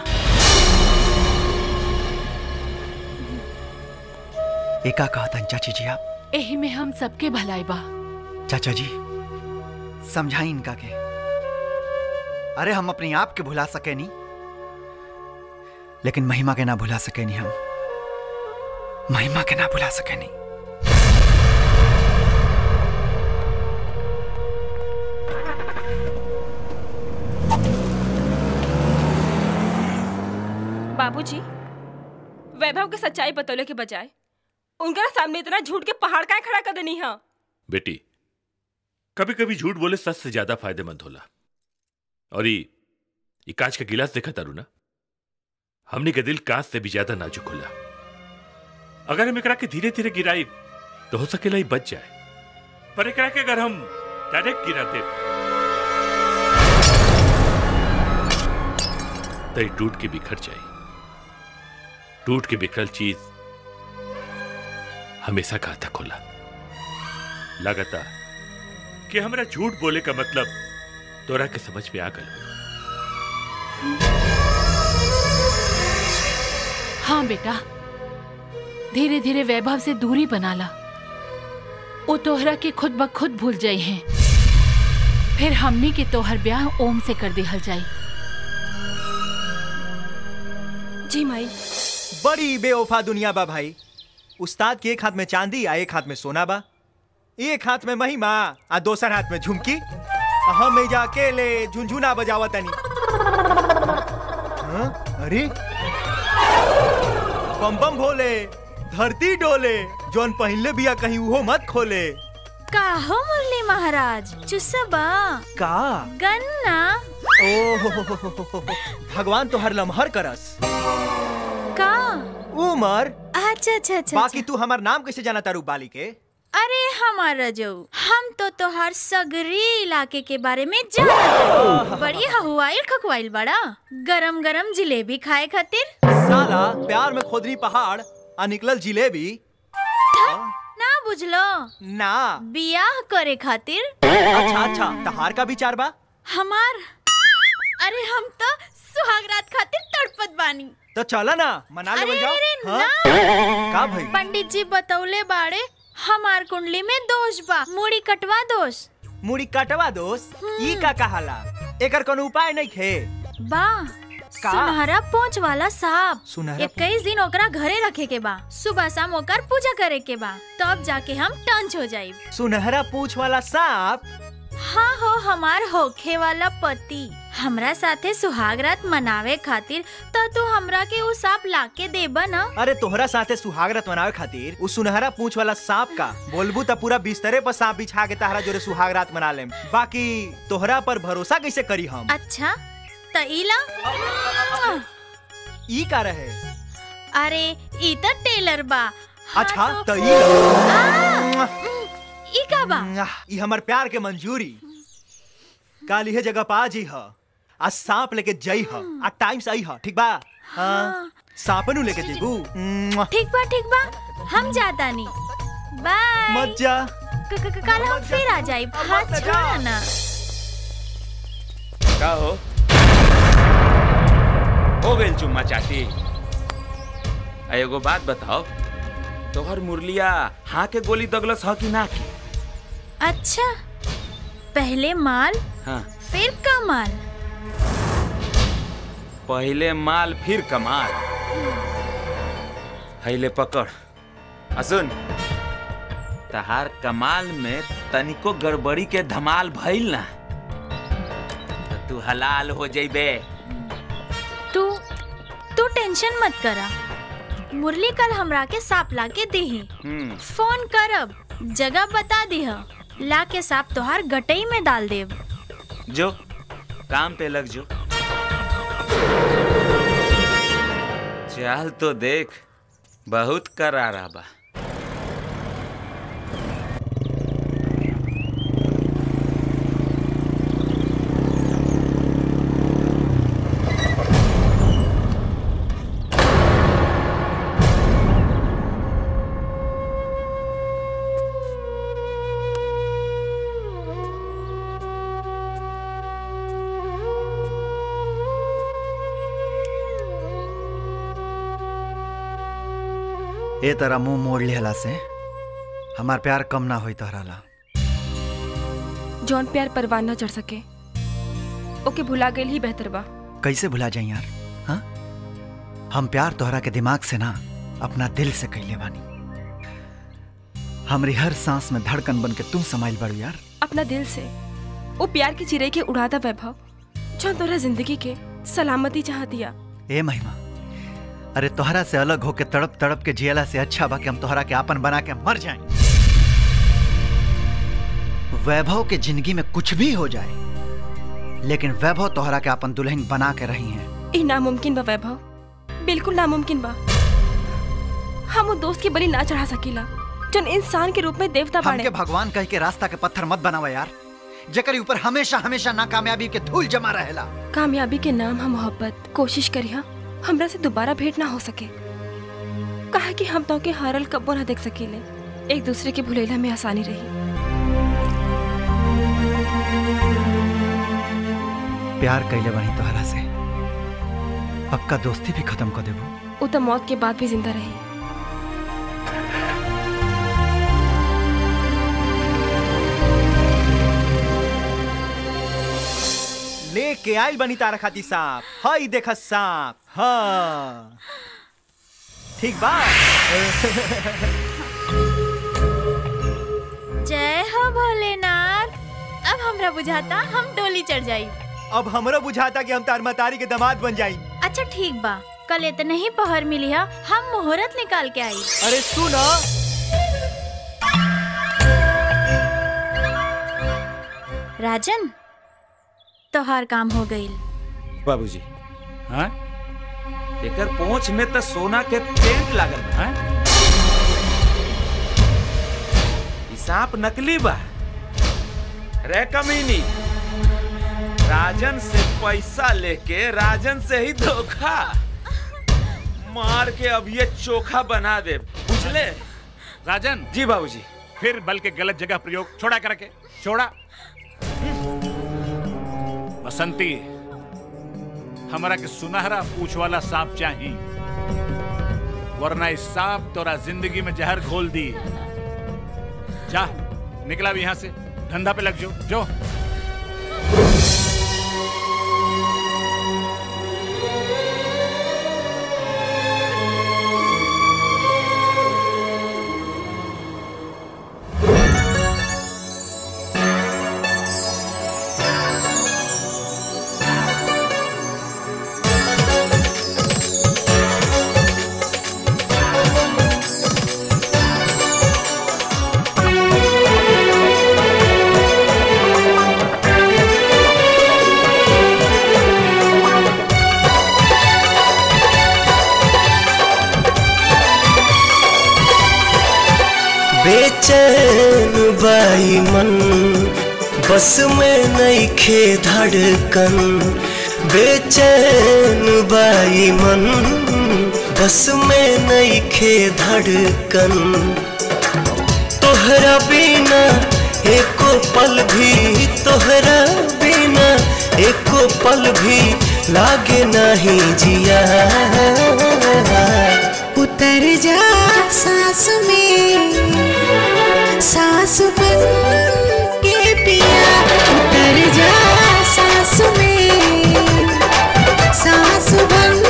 एका कहतन चाची जी आप? एही में हम सबके भलाई बा। चाचा जी समझाई इनका के। अरे हम अपने आप के भुला सके नहीं, लेकिन महिमा के ना भुला सके नहीं। हम महिमा के ना भुला सके नहीं। बाबूजी, वैभव के सच्चाई बतौले के बजाय उनका सामने इतना झूठ के पहाड़ काहे खड़ा कर देनी है? बेटी, कभी कभी झूठ बोले सच से ज्यादा फायदेमंद होला। और ये कांच का गिलास देखा तारू ना, हमने के दिल कांच से भी ज्यादा नाजुक होला। अगर हम एकरा के धीरे धीरे गिराई तो हो सकेला ही बच जाए, पर एकरा के अगर हम डायरेक्ट गिरा दे तो ये टूट के बिखर जाए। टूट के बिखरल चीज हमेशा घातक होला। लगातार कि हमरा झूठ बोले का मतलब तोरा के समझ में आ गल। हाँ बेटा, धीरे धीरे वैभव से दूरी बना ला। वो तोहरा के खुद ब खुद भूल जाई हैं। फिर हमनी के तोहर ब्याह ओम से कर दिहल जाई। जी माई। बड़ी बेवफा दुनिया बा भाई। उस्ताद के एक हाथ में चांदी आ एक हाथ में सोना बा, एक हाथ में महिमा आ दोसर हाथ में झुमकी। हम एजा अकेले झुनझुना बजावतनी। अरे बम बम भोले, धरती डोले, जौन पहले बिया कहीं उहो मत खोले। का हो मुरली महाराज, चुसबा का गन्ना? ओह भगवान तो हर लम्हर करस। का उमर? अच्छा अच्छा अच्छा। बाकी तू हमार नाम कैसे जाना तारू बाली के? अरे हमारा जो हम तो तोहार सगरी इलाके के बारे में जान। बड़ी हवाइल खकवाइल बड़ा। गरम गरम जिलेबी खाए खातिर। साला प्यार में खोदरी पहाड़ आ निकलल जिलेबी। ना बुझलो ना, बियाह करे खातिर। अच्छा अच्छा, तहार का विचार बा? हमार? अरे हम तो सुहागरात खातिर तड़पत बानी। तो चला ना मना ले जाओ। हाँ? का भाई? पंडित जी बतौले बाड़े हमार कुंडली में दोष बा, मुड़ी कटवा दोष। मुड़ी कटवा दोष? ई का कहाला? एकर कोनो उपाय नहीं खे? बा सुनहरा पोंछ वाला सांप। सुनहरा 21 दिन ओकरा घरे रखे के बा। सुबह शाम ओकर पूजा करे के बा, तब जाके हम टंच हो जाइब। सुनहरा पूंछ वाला सांप? हाँ हो हमार होखे वाला पति हमरा साथे सुहाग रात मनावे खातिर तो तू हमरा के वो सांप लाके देबा ना। अरे तोहरा साथे सुहागरात मनावे खातिर उस सुनहरा पूंछ वाला सांप का बोलबू त पूरा बिस्तरे पर सांप बिछा के तहरा जोरे सुहागरात मना लेम। बाकी तोहरा पर भरोसा कैसे करी हम? अच्छा त इला ई का रहे? अरे ई त टेलर बा। अच्छा त ई का बा? ई हमर प्यार के मंजूरी। काल इहे जगह पा जी ह आ सांप लेके जई ह आ टाइम से आई ह, ठीक बा? हाँ। सांपनु लेके जेबू। ठीक बा हम जाता नी। बाय। मत जा। कल हम फिर आ जाई। हाथ छोड़ा ना। का हो गइल चुम्मा चाटी। एगो बात बताओ, तोहर मुरलिया हाँ के गोली दगलस ह कि ना की? अच्छा पहले माल हाँ। फिर कमाल। पहले माल फिर कमाल। हैले पकड़। सुन, तहार कमाल में तनिको गड़बड़ी के धमाल भइल ना तो तू हलाल हो जइबे। तू टेंशन मत करा। मुरली कल हमरा के सांप ला के देही। फोन करब, जगह बता दीह, ला के सांप तोहार गटई में डाल देब। जो काम पे लग जो। चल तो देख, बहुत करारा बा। ए तरह मुंह मोड़ लिहला से हमार प्यार कम ना होई तोहरा ला। जौन प्यार परवान न चढ़ सके ओके भुला गइल ही बेहतर बा। कैसे भुला जाई यार? हाँ, हम प्यार तोहरा के दिमाग से ना अपना दिल से कैले बानी। हमरी हर सांस में धड़कन बन के तुम समाइल बड़ू यार। अपना दिल से वो प्यार की चिरे के उड़ादा वैभव जौन तोहरा जिंदगी के सलामती चाह दिया। ए महिमा, अरे तोहरा से अलग होके तड़प तड़प के जियला से अच्छा बा कि हम तोहरा के आपन बना के मर जाएं। वैभव के जिंदगी में कुछ भी हो जाए, लेकिन वैभव तोहरा के आपन दुल्हन बना के रही हैं। ई नामुमकिन बा वैभव, बिल्कुल नामुमकिन बा। हम वो दोस्त की बलि ना चढ़ा सकीला जौन इंसान के रूप में देवता बाड़े। हमके भगवान कह के रास्ता के पत्थर मत बनावा यार, जेकर ऊपर हमेशा हमेशा नाकामयाबी के धूल जमा रहेला। कामयाबी के नाम हम मोहब्बत कोशिश करिया हमरा से दोबारा भेंट ना हो सके। कहा कि हम तो के हारल कब्बो ना देख सकीले। एक दूसरे के भुलेला में आसानी रही। प्यार कैले बनी तोहरा से, पक्का दोस्ती भी खत्म कर देबो। वो तो मौत के बाद भी जिंदा रही। लेके आइल बनी तारा खाती सांप। हई देखा सांप। हाँ ठीक बा। जय हो भोलेनाथ। अब हमरा बुझाता हम डोली चढ़ जाई। अब हमरो बुझाता कि हम तार मतारी के दामाद बन जाई। अच्छा ठीक बा, कल इतने ही पहर मिली है, हम मुहूर्त निकाल के आई। अरे सुनो, राजन तोहार काम हो गई। बाबूजी, हाँ? एकर पोंछ में तो सोना के पेंट लागल बा। ई सांप नकली बा। रे कमीनी, राजन से पैसा लेके राजन से ही धोखा मार के अब ये चोखा बना दे, बुझले? राजन जी बाबूजी। फिर बल के गलत जगह प्रयोग छोड़ा करके छोड़ा। बसंती, हमारा के सुनहरा पूछ वाला सांप चाहिए, वरना इस सांप तोरा जिंदगी में जहर घोल दी। जा निकला भी यहाँ से, धंधा पे लग जो। बेचैन बाई मन बस में नइखे धड़कन, बेचैन बाई मन बस में नइखे धड़कन। तोहरा बिना एको पल भी, तोहरा बिना एको पल भी लागे नहीं जिया। उतर जा सांस में सांस बन के पिया, उतर जा सांस में सांस बन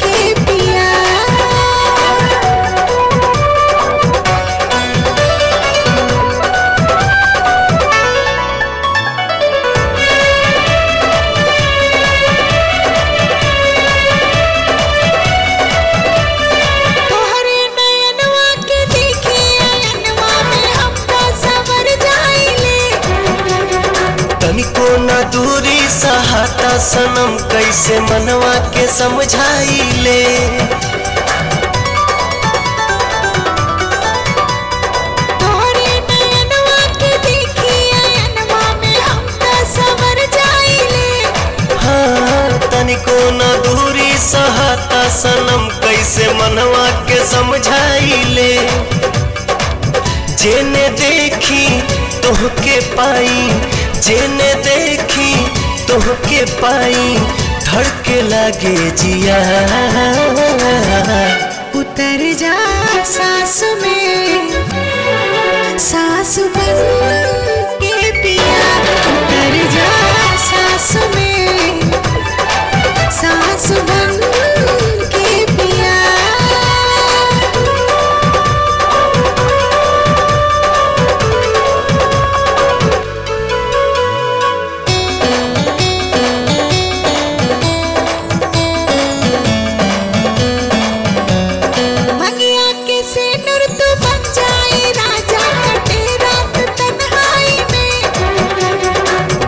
के पिया। तनिको न दूरी सहाता सनम कैसे मनवा के समझाई ले। तोहरे नयनवा के देखी अयनवा में हम तो सवर जाइले। हाँ तनिको न दूरी सहाता सनम कैसे मनवा के समझाई ले। जेने देखी तोहके पाई, जेने देखी तोहके पाई धड़के लागे जिया। उतर जा सांस में सांस बन के पिया, उतर जा सांस में सांस बन के पिया।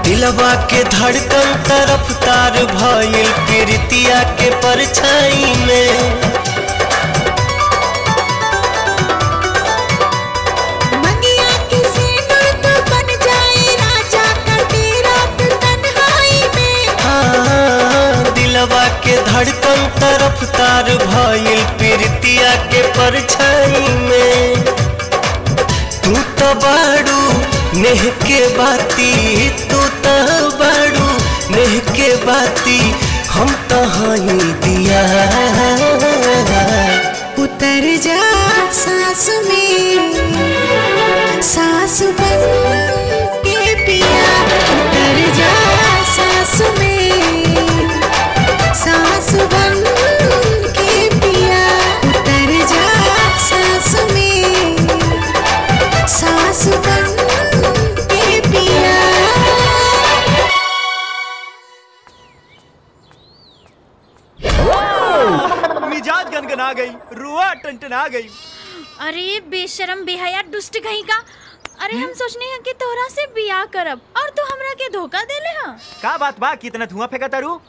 दिलवा के धड़कन तरफ तार भइल प्रीतिया के परछाई में। मंगिया के सिंदूर तो बन जाए राजा कटे रात तन्हाई में। हाँ दिलवा के धड़कन तरफ तार भइल प्रीतिया के परछाई में। तू तो बाड़ू नेह के बाती, तू तो बाड़ू नेह के बाती हम तो हाई दिया। उतर जा सांस में सांस बन के पिया, उतर जा सांस में सांस बन के पिया, उतर जा सांस में सांस बन के पिया। मिजाज गनगना गई, रुआ टनटना गई। अरे बेशरम बेहया दुष्ट कहीं का। अरे हम सोचने हैं कि तोहरा से बियाह करब और तू हमरा के धोखा देले हां। का बात बा, कितना धुआं फेंका तारू?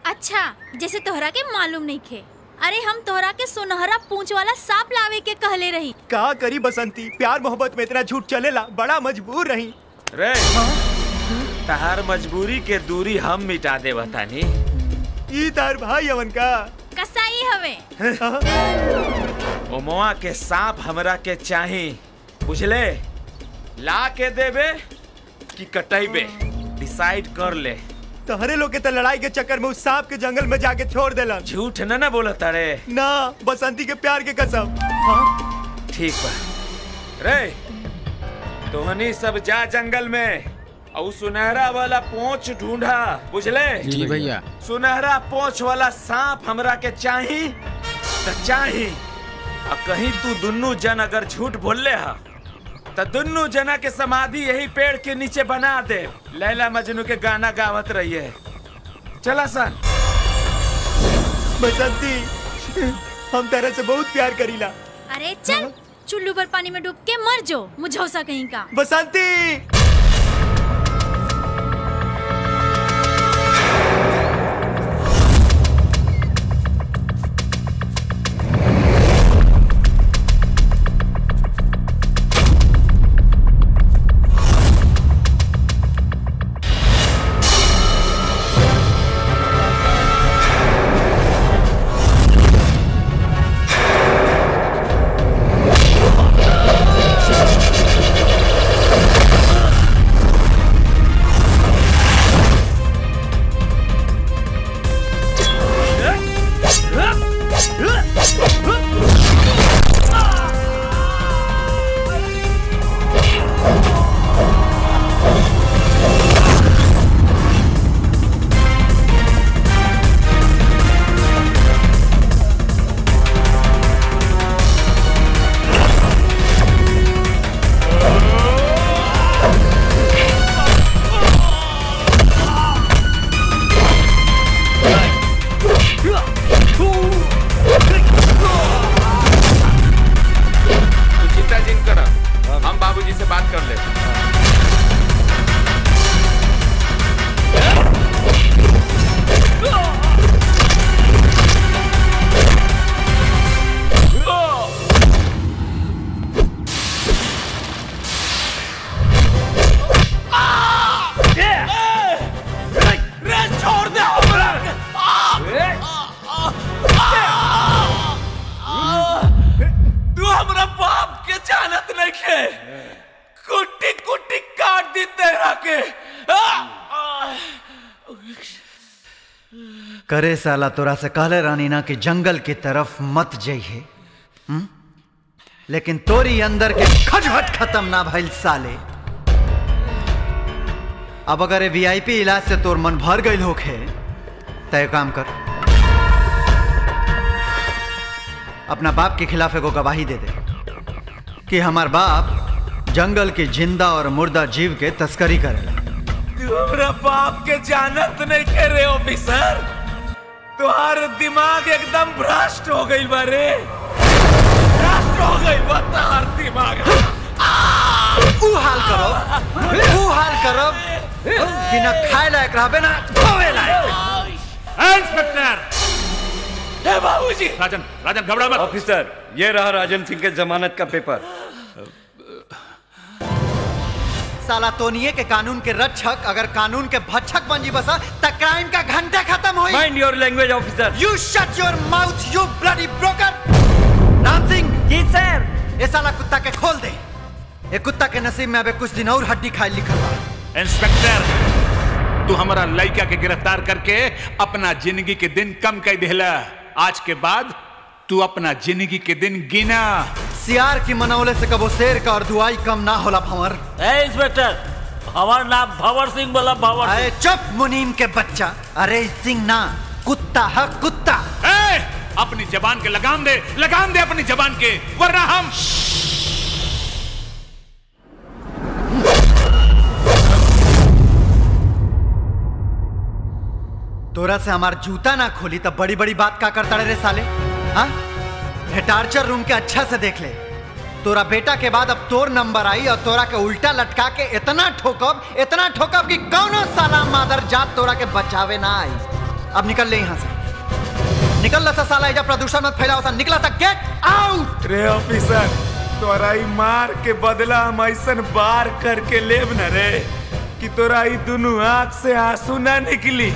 अच्छा जैसे तोहरा के मालूम नहीं खे। अरे हम तोहरा के सुनहरा पूंछ वाला सांप लावे के कहले रही। का करी बसंती, प्यार मोहब्बत में इतना झूठ चलेला, बड़ा मजबूर रही। रे तहार मजबूरी के दूरी हम मिटा दे बतानी। ई तार भाई अवन का कसाई हवे। ओमवा के सांप हमरा के चाही, बुझले? ला के देबे कि कटैबे डिसाइड कर ले। तहरे लोग के तो लड़ाई के चक्कर में उस सांप के जंगल में जाके छोड़ देलन। झूठ न बोला तारे ना, बसंती के प्यार के कसम। ठीक बा रे, तोहनी सब जा जंगल में और सुनहरा वाला पोंछ ढूंढा, बुझले? जी भैया। सुनहरा पोंछ वाला सांप हमरा के चाही तो चाही। और कहीं तू दुन्नू जन अगर झूठ बोलले हा तो दुन्नू जना के समाधि यही पेड़ के नीचे बना दे। लैला मजनू के गाना गावत रहिए। चला सन। बसंती हम तेरे से बहुत प्यार करीला। अरे चल चुल्लू पर पानी में डूब के मर जो, मुझौसा कहीं का। बसंती बाबूजी से बात कर ले। छोड़ दे हमरा। तू हमरा बाप के जानत नहीं के, कुट्टी कुट्टी काट दी तेरा के। करे साला तोरा से कहले रानी ना कि जंगल की तरफ मत जाइए, लेकिन तोरी अंदर के खटखट खत्म ना भइल साले। अब अगर वीआईपी इलाज से तोर मन भर गई होखे तय काम कर, अपना बाप के खिलाफ एगो गवाही दे दे कि हमार बाप जंगल के जिंदा और मुर्दा जीव के तस्करी करेला। तू हमरा बाप के जानत नहीं के रे ऑफिसर, तुम्हारा दिमाग एकदम भ्रष्ट हो गई बारे, भ्रष्ट हो गई बा तुम्हार दिमाग। ऊ हाल करो कि ना खाए लायक रहबे ना धोवे लायक। इंस्पेक्टर बाबूजी। राजन घबरा मत। ऑफिसर, ये रहा राजन सिंह के जमानत का पेपर। साला तोनिए के कानून के रक्षक अगर कानून के भक्षक बन जी बसा त क्राइम का घंटा खत्म होई। Mind your language officer. You shut your mouth you bloody broker. Ram Singh. जी सर। ये साला कुत्ता के खोल दे। ये कुत्ता के नसीब में अबे कुछ दिन और हड्डी खाए लिखल बा। इंस्पेक्टर, तू हमारा लड़का के गिरफ्तार करके अपना जिंदगी के दिन कम कर देला। आज के बाद तू अपना जिंदगी के दिन गिना। सियार की मनौले से कबो शेर का और दुआई कम ना होला भंवर। इंस्पेक्टर, हमारा नाम भंवर सिंह बोला। भंवर। अरे चुप मुनीम के बच्चा। अरे सिंह ना, कुत्ता है कुत्ता। अपनी जबान के लगाम दे अपनी जबान के, वरना हम। तोरा से हमार जूता ना खोली तब बड़ी बड़ी बात का करता रे साले। हाँ, टार्चर रूम के अच्छा से देख ले। तोरा बेटा के बाद अब तोर नंबर आई और तोरा के उल्टा लटका के इतना ठोकब कि कौनो साला मादर जात तोरा के बचावे ना आई। अब निकल ले यहाँ से, निकल ला साला, एजा प्रदूषण मत फैलाओ सा, निकला सा, गेट आउट। रे ऑफिसर, तोरा ई मार के बदला हम ऐसन बार करके लेब न रे कि तोरा ई दोनों आंख से आंसू ना निकली,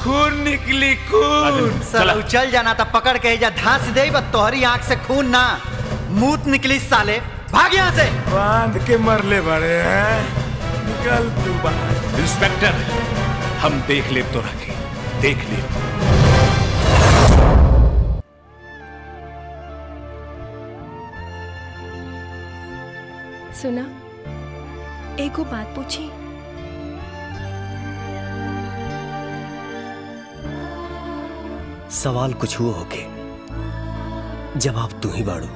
खून निकली, खून। साला चल जाना था, पकड़ के एजा धांस दे, बस तोहरी आंख से खून ना मूत निकली साले। भाग यहाँ से। बांध के मरले बड़े हैं, निकल तू बाहर। इंस्पेक्टर, हम देख ले तोरा के, देख ले। सुना, एको बात पूछी। सवाल कुछ हुआ होके, जवाब तू ही बाड़ू।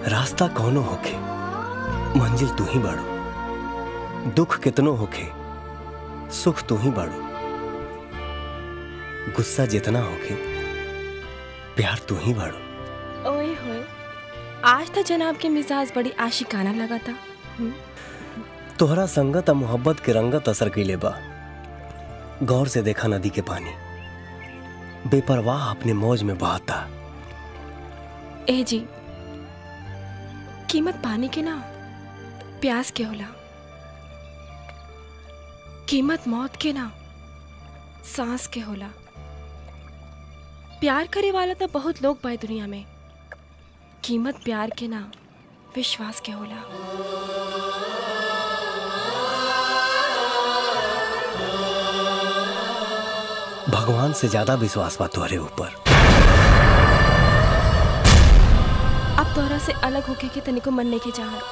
रास्ता कौनो होके, मंजिल तू ही बाड़ू। दुख कितनो होके, सुख तू ही बाड़ू। गुस्सा जितना होके, प्यार तू ही बाड़ू। ओए होए, आज तो जनाब के मिजाज बड़ी आशिकाना लगा था। तोहरा संगत और मोहब्बत के रंगत असर कैले बा। गौर से देखा नदी के पानी बेपरवाह अपने मौज में बहाता। ए जी, कीमत पानी के ना प्यास के होला, कीमत मौत के ना सांस के होला। प्यार करे वाला तो बहुत लोग बाए दुनिया में, कीमत प्यार के ना विश्वास के होला। भगवान से ज्यादा विश्वास बा तोहरे ऊपर। अब तोहरा से अलग होके के तनिको मन नहीं के चाहत।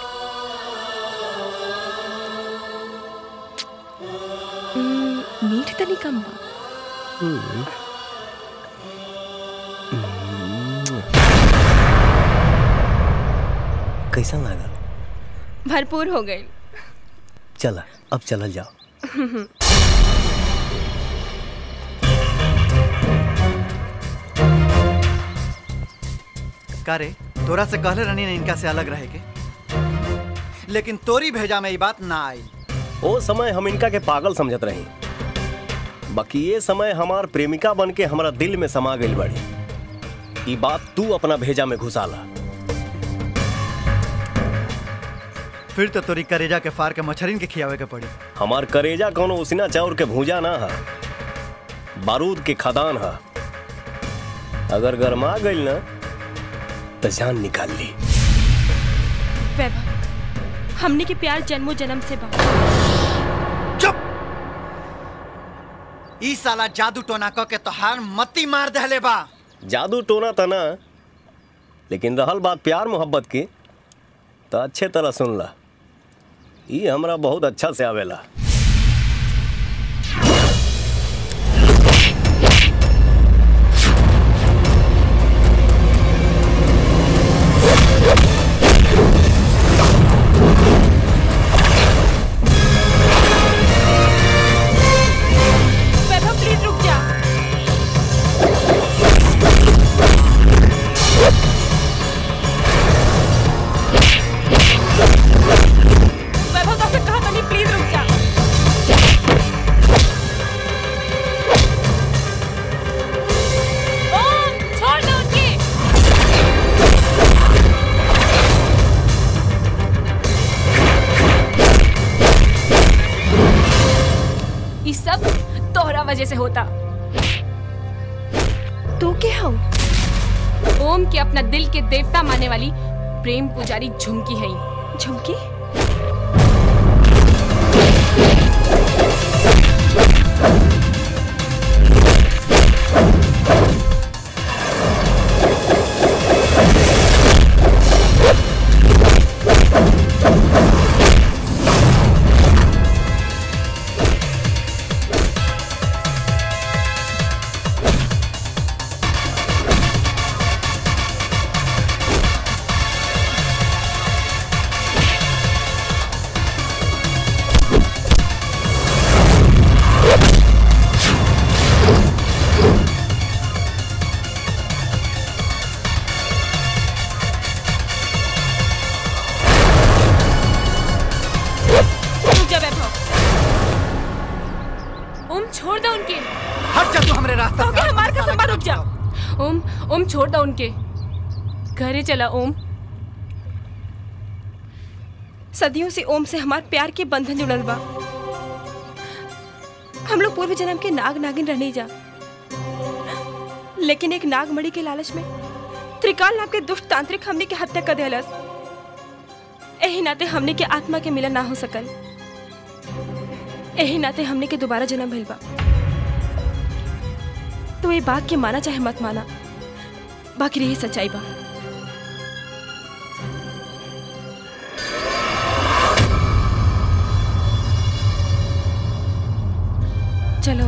मीठ तनी कम बा। कैसा लगा? भरपूर हो गई। चला, अब चलल जाओ। का रे, तोरा से कहले रहनी ना इनका से अलग रहे के, लेकिन तोरी भेजा में ये बात ना आई। वो समय हम इनका के पागल समझत रही, बाकी ये समय हमार प्रेमिका बन के हमारा दिल में समा गई बड़ी। ये बात तू अपना भेजा में घुसाला। फिर तो तोरी करेजा के फार के मछरिन के खियावे के पड़ी। हमार करेजा कोनो उसिना चाउर के भूजा ना है, बारूद के खदान है। अगर गरमा गई ना तो जान निकाल ली। वैभव, हमने के प्यार जन्मों जन्म से बा। चुप! ई साला जादू टोना क के तोहार मती मार दहले बा। जादू टोना तना, लेकिन रहल बात प्यार मोहब्बत की तो अच्छे तरह सुन ला। ये हमरा बहुत अच्छा से आवेला। वैभव प्लीज रुक जा। वैभव तो कहा था नहीं, प्लीज रुक जा। ओम, छोड़ दो उनकी। ये सब तोहरा वजह से होता। तू क्या हो? ओम के अपना दिल के देवता मानने वाली प्रेम पुजारी झुमकी है। झुमकी? छोड़ दो उनके। हट जा तू हमरे रास्ता से। हमारे कसम पर रुक जा। ओम, ओम छोड़ दो उनके। घरे चला ओम। सदियों से ओम से हमारे प्यार के बंधन जुड़ल बा। हम लोग पूर्व जन्म के नाग नागिन रहने जा, लेकिन एक नागमणि के लालच में त्रिकाल नाम के दुष्ट तांत्रिक हमने के हत्या कर दिलस। एही नाते हमने के आत्मा के मिलन ना हो सकल। एही नाते हमने के दोबारा जन्म भइल बा। तो ये बात के माना चाहे मत माना, बाकी यही सच्चाई बा। चलो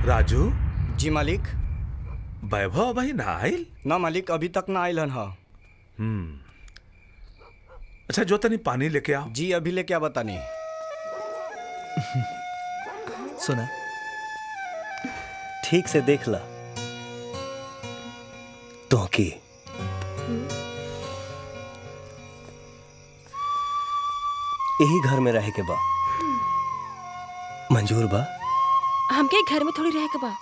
राजू। जी मालिक। वैभव भाई ना आयल? ना मालिक, अभी तक ना आयल हा। अच्छा जो तनी पानी लेके आओ। जी अभी लेके आ बतानी। सुना, ठीक से देख ला तो की यही घर में रहे के बा मंजूर बा? हमके घर में थोड़ी रह के बा।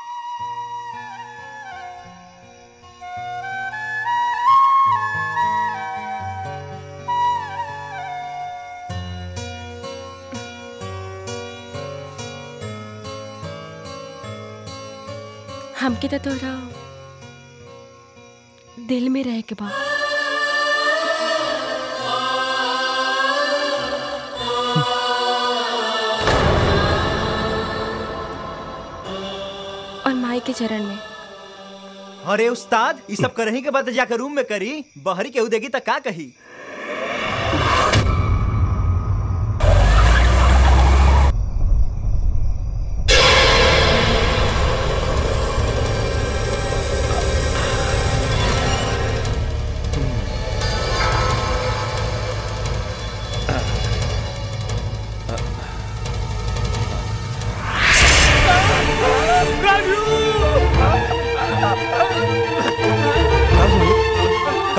हमके तो तोरा दिल में रह के बा। और माई के चरण में। अरे उस्ताद, ये सब करही के बाद जाकर रूम में करी, बहरी केहू देगी तो का कही?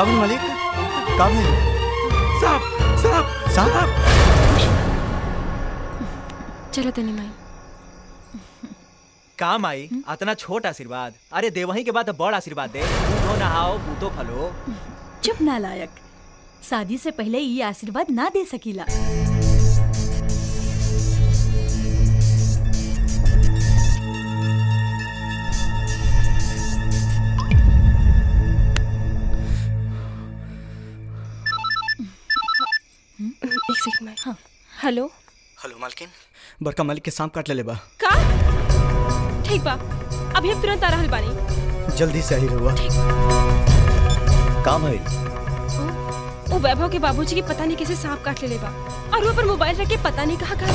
काबिल मालिक काबिल साहब साहब साहब चलो तनी माई। काम आई इतना छोट आशीर्वाद, अरे देवही के बाद तो बड़ आशीर्वाद दे। बूढ़ो नहाओ बूढ़ो फलो। चुप नालायक, शादी से पहले ये आशीर्वाद ना दे सकीला। एक सेकंड में। हाँ हेलो हेलो मालकिन, बड़का मालिक के सांप काट ले बा। का ठीक बा, अभी हम तुरंत आ रहल बानी। जल्दी से आई रहुआ। काम है वो वैभव के बाबूजी की पता नहीं कैसे सांप काट ले बा, और वो पर मोबाइल रख के पता नहीं कहाँ कहाँ।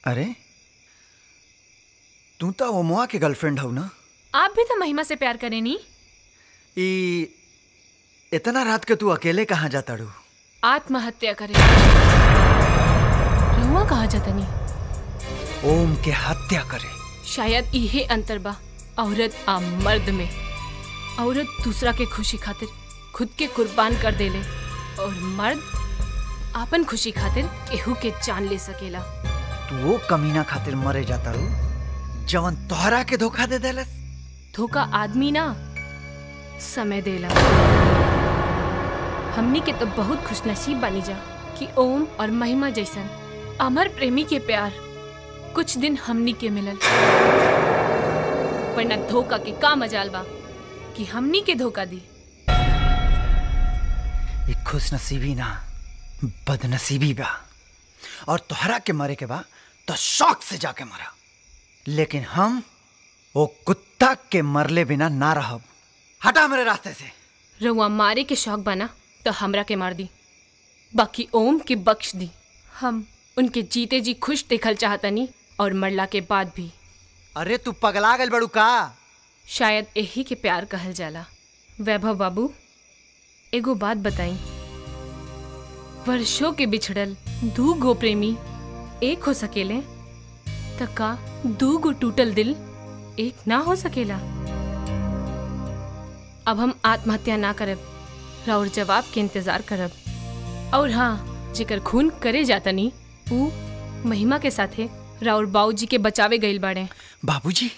अरे तू तो ओमुआ के गर्लफ्रेंड हो ना? आप भी तो महिमा से प्यार करे नी? इतना रात के तू अकेले कहाँ जाता रू? आत्महत्या करे। रहुआ कहाँ जाता नी? ओम के हत्या करे। शायद इहे अंतर बा औरत आ मर्द में। औरत दूसरा के खुशी खातिर खुद के कुर्बान कर देले, और मर्द आपन खुशी खातिर केहू के जान ले सकेला। तू वो कमीना खातिर मरे जाता रू जवन तोहरा के धोखा दे देलस। धोखा आदमी ना समय देला। हमनी के तो बहुत खुशनसीब बानी जा कि ओम और महिमा जैसन अमर प्रेमी के प्यार कुछ दिन हमनी के मिलल, वरना धोखा के का मजाल बा कि हमनी के धोखा दी। एक खुशनसीबी ना बदनसीबी बा, और तोहरा के मरे के बा तो शौक से जाके मरा, लेकिन हम वो कुत्ता के मरले बिना ना रहब। हटा मेरे रास्ते से। रउआ मारे के शौक बना तो हमरा के मार दी, बाकी ओम के बख्श दी। हम उनके जीते जी खुश देखल चाहतनी, और मरला के बाद भी। अरे तू पगला गल बड़ू का? शायद यही के प्यार कहल जाला। वैभव बाबू एगो बात बताई, वर्षों के बिछड़ल दू गो प्रेमी एक हो सकेले त का दू गो टूटल दिल एक ना हो सकेला? अब हम आत्महत्या ना करब, राउर जवाब के इंतजार करब। और हाँ, जेकर खून करे जातनी ऊ महिमा के साथे राउर बाबूजी के बचावे गइल बाड़े। बाबूजी?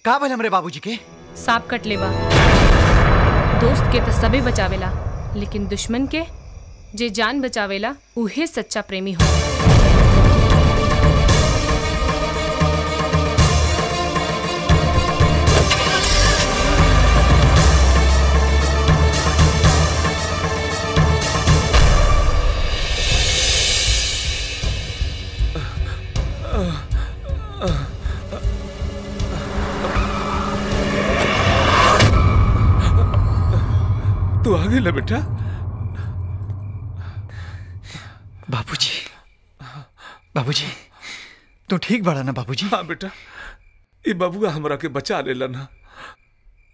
का भल हमरे बाबूजी के? सांप कट लेबा। दोस्त के तो सबे बचावेला, लेकिन दुश्मन के जे जान बचावेला उहे सच्चा प्रेमी हो। तू आ गई बेटा? बाबूजी, बाबूजी, तू ठीक बड़ा ना बाबूजी? हाँ बेटा, ये बबुआ हमरा के बचा लेला ना,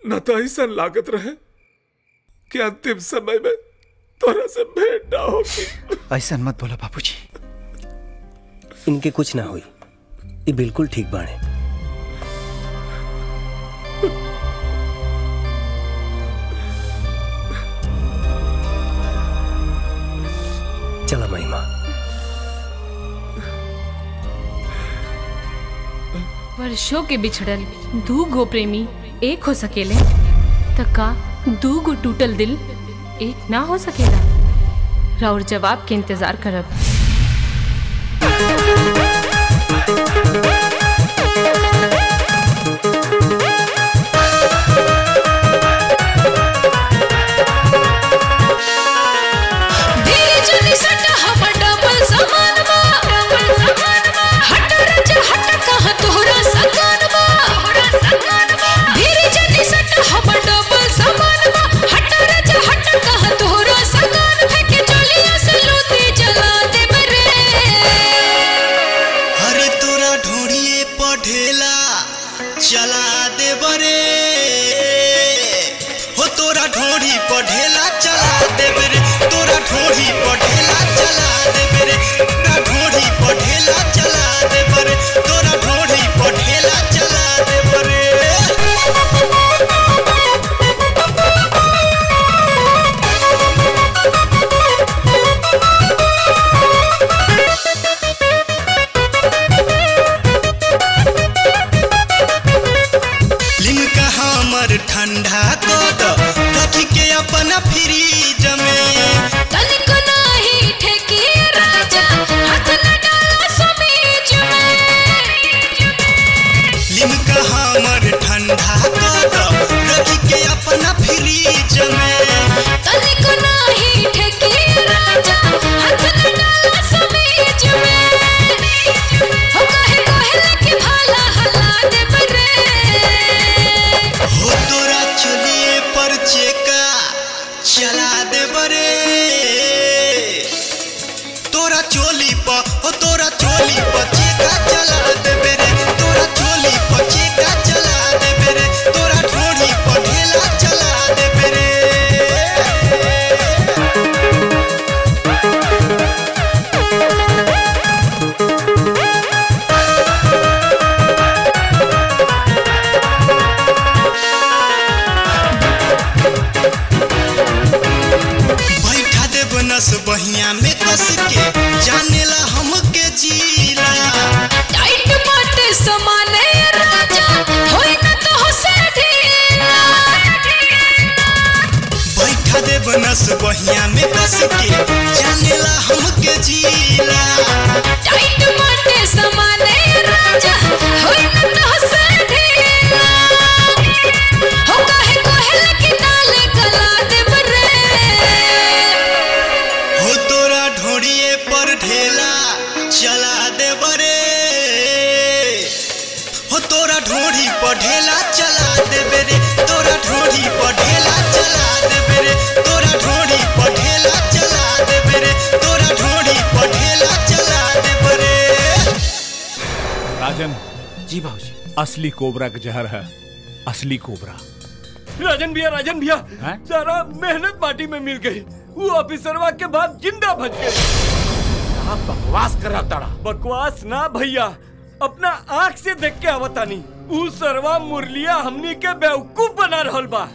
न तो ऐसा लागत रहे कि अंतिम समय में तोरा से भेंट ना होगी। ऐसा मत बोला बाबूजी। इनके कुछ ना हुई, ये बिल्कुल ठीक बाड़े। चला महिमा। वर्षों के बिछड़ल दू गो प्रेमी एक हो सकेले त का दू गो टूटल दिल एक ना हो सकेला? राउर जवाब के इंतजार करब। हट चला दे बरे हो तोरा ढोढ़ी पढ़ेला चला दे बरे तोरा ढोढ़ी पढ़ेला चला दे बरे तोरा ढोढ़ी पढ़ेला चला दे बरे तोरा ढोढ़ी पढ़ेला चला दे बरे ठंडा को दो रखी के अपना फ्रीज में तनिको नहीं ठेकी राजा हाथ न डाला समीज में लिमका हमर ठंडा को दो रखी के अपना फ्रीज में तनिको नहीं ठेकी राजा हाथ न डाला समीज में हो कहे के भाला हला दे बरे हो तोरा चलिए पर चेका चला दे बरे तोरा चोली पर हो तोरा चोली पर चेका चला दे बरे तोरा चोली पर चेका चला दे बरे तोरा ढोढ़ी पर ढेला चला दे बरे नस बहिया में कस के जानेला हमके जीला टाइट बाटे समाने राजा होई न तो से ढीला बैठा दे बनस बहिया में कस के जानेला हमके जीला टाइट बाटे समाने राजा होई न तो से ढीला हो कहे कि नाले गला दे बरे हो तोरा ढोड़िए पर ढेला चला दे बरे हो तोरा ढोड़ी पर ढेला चला दे बरे तोरा ढोड़ी पर ढेला चला दे बरे तोरा ढोड़ी पर ढेला चला दे बरे तोरा ढोड़ी पर ढेला चला दे बरे। राजन जी बाबूजी असली कोबरा का जहर है असली कोबरा। राजन भैया सारा मेहनत माटी में मिल गई वो ऑफिसरवा के बाद जिंदा बच गए। आप बकवास कर रहा ताड़ा। बकवास ना भैया अपना आँख से देख के आवतानी ऊ सरवा मुरलिया हमनी के बेवकूफ बना रहल बा।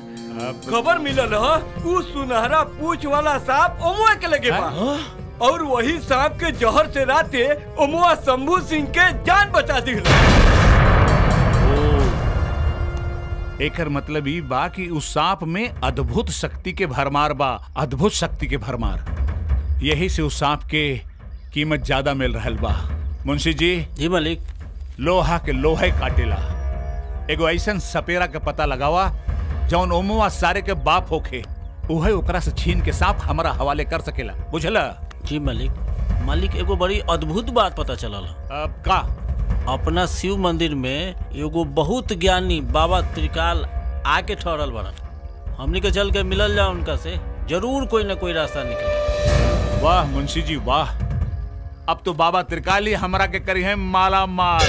खबर मिलल ह ऊ सुनहरा पूछ वाला सांप ओमुआ के लगे बा और वही सांप के जहर से राते ओमुआ शंभू सिंह के जान बचा दी। एकर मतलब ई बा कि उस सांप में अद्भुत शक्ति के भरमार बा अद्भुत शक्ति के भरमार यही से उस सांप के कीमत ज्यादा मिल रहल बा। मुंशी जी मालिक लोहा के लोहे काटेला एगो ऐसन सपेरा के पता लगावा जौन ओमुआ सारे के बाप होखे उहे ओकरा से छीन के सांप हमारा हवाले कर सकेला बुझला। जी मालिक एगो बड़ी अद्भुत बात पता चलल। अब का अपना शिव मंदिर में एगो बहुत ज्ञानी बाबा त्रिकाल आके ठहरल बड़न हमनी के चल के मिलल जाए उनका से जरूर कोई ना कोई रास्ता निकले। वाह मुंशी जी वाह अब तो बाबा त्रिकाल ही हमरा के करी है माला माल।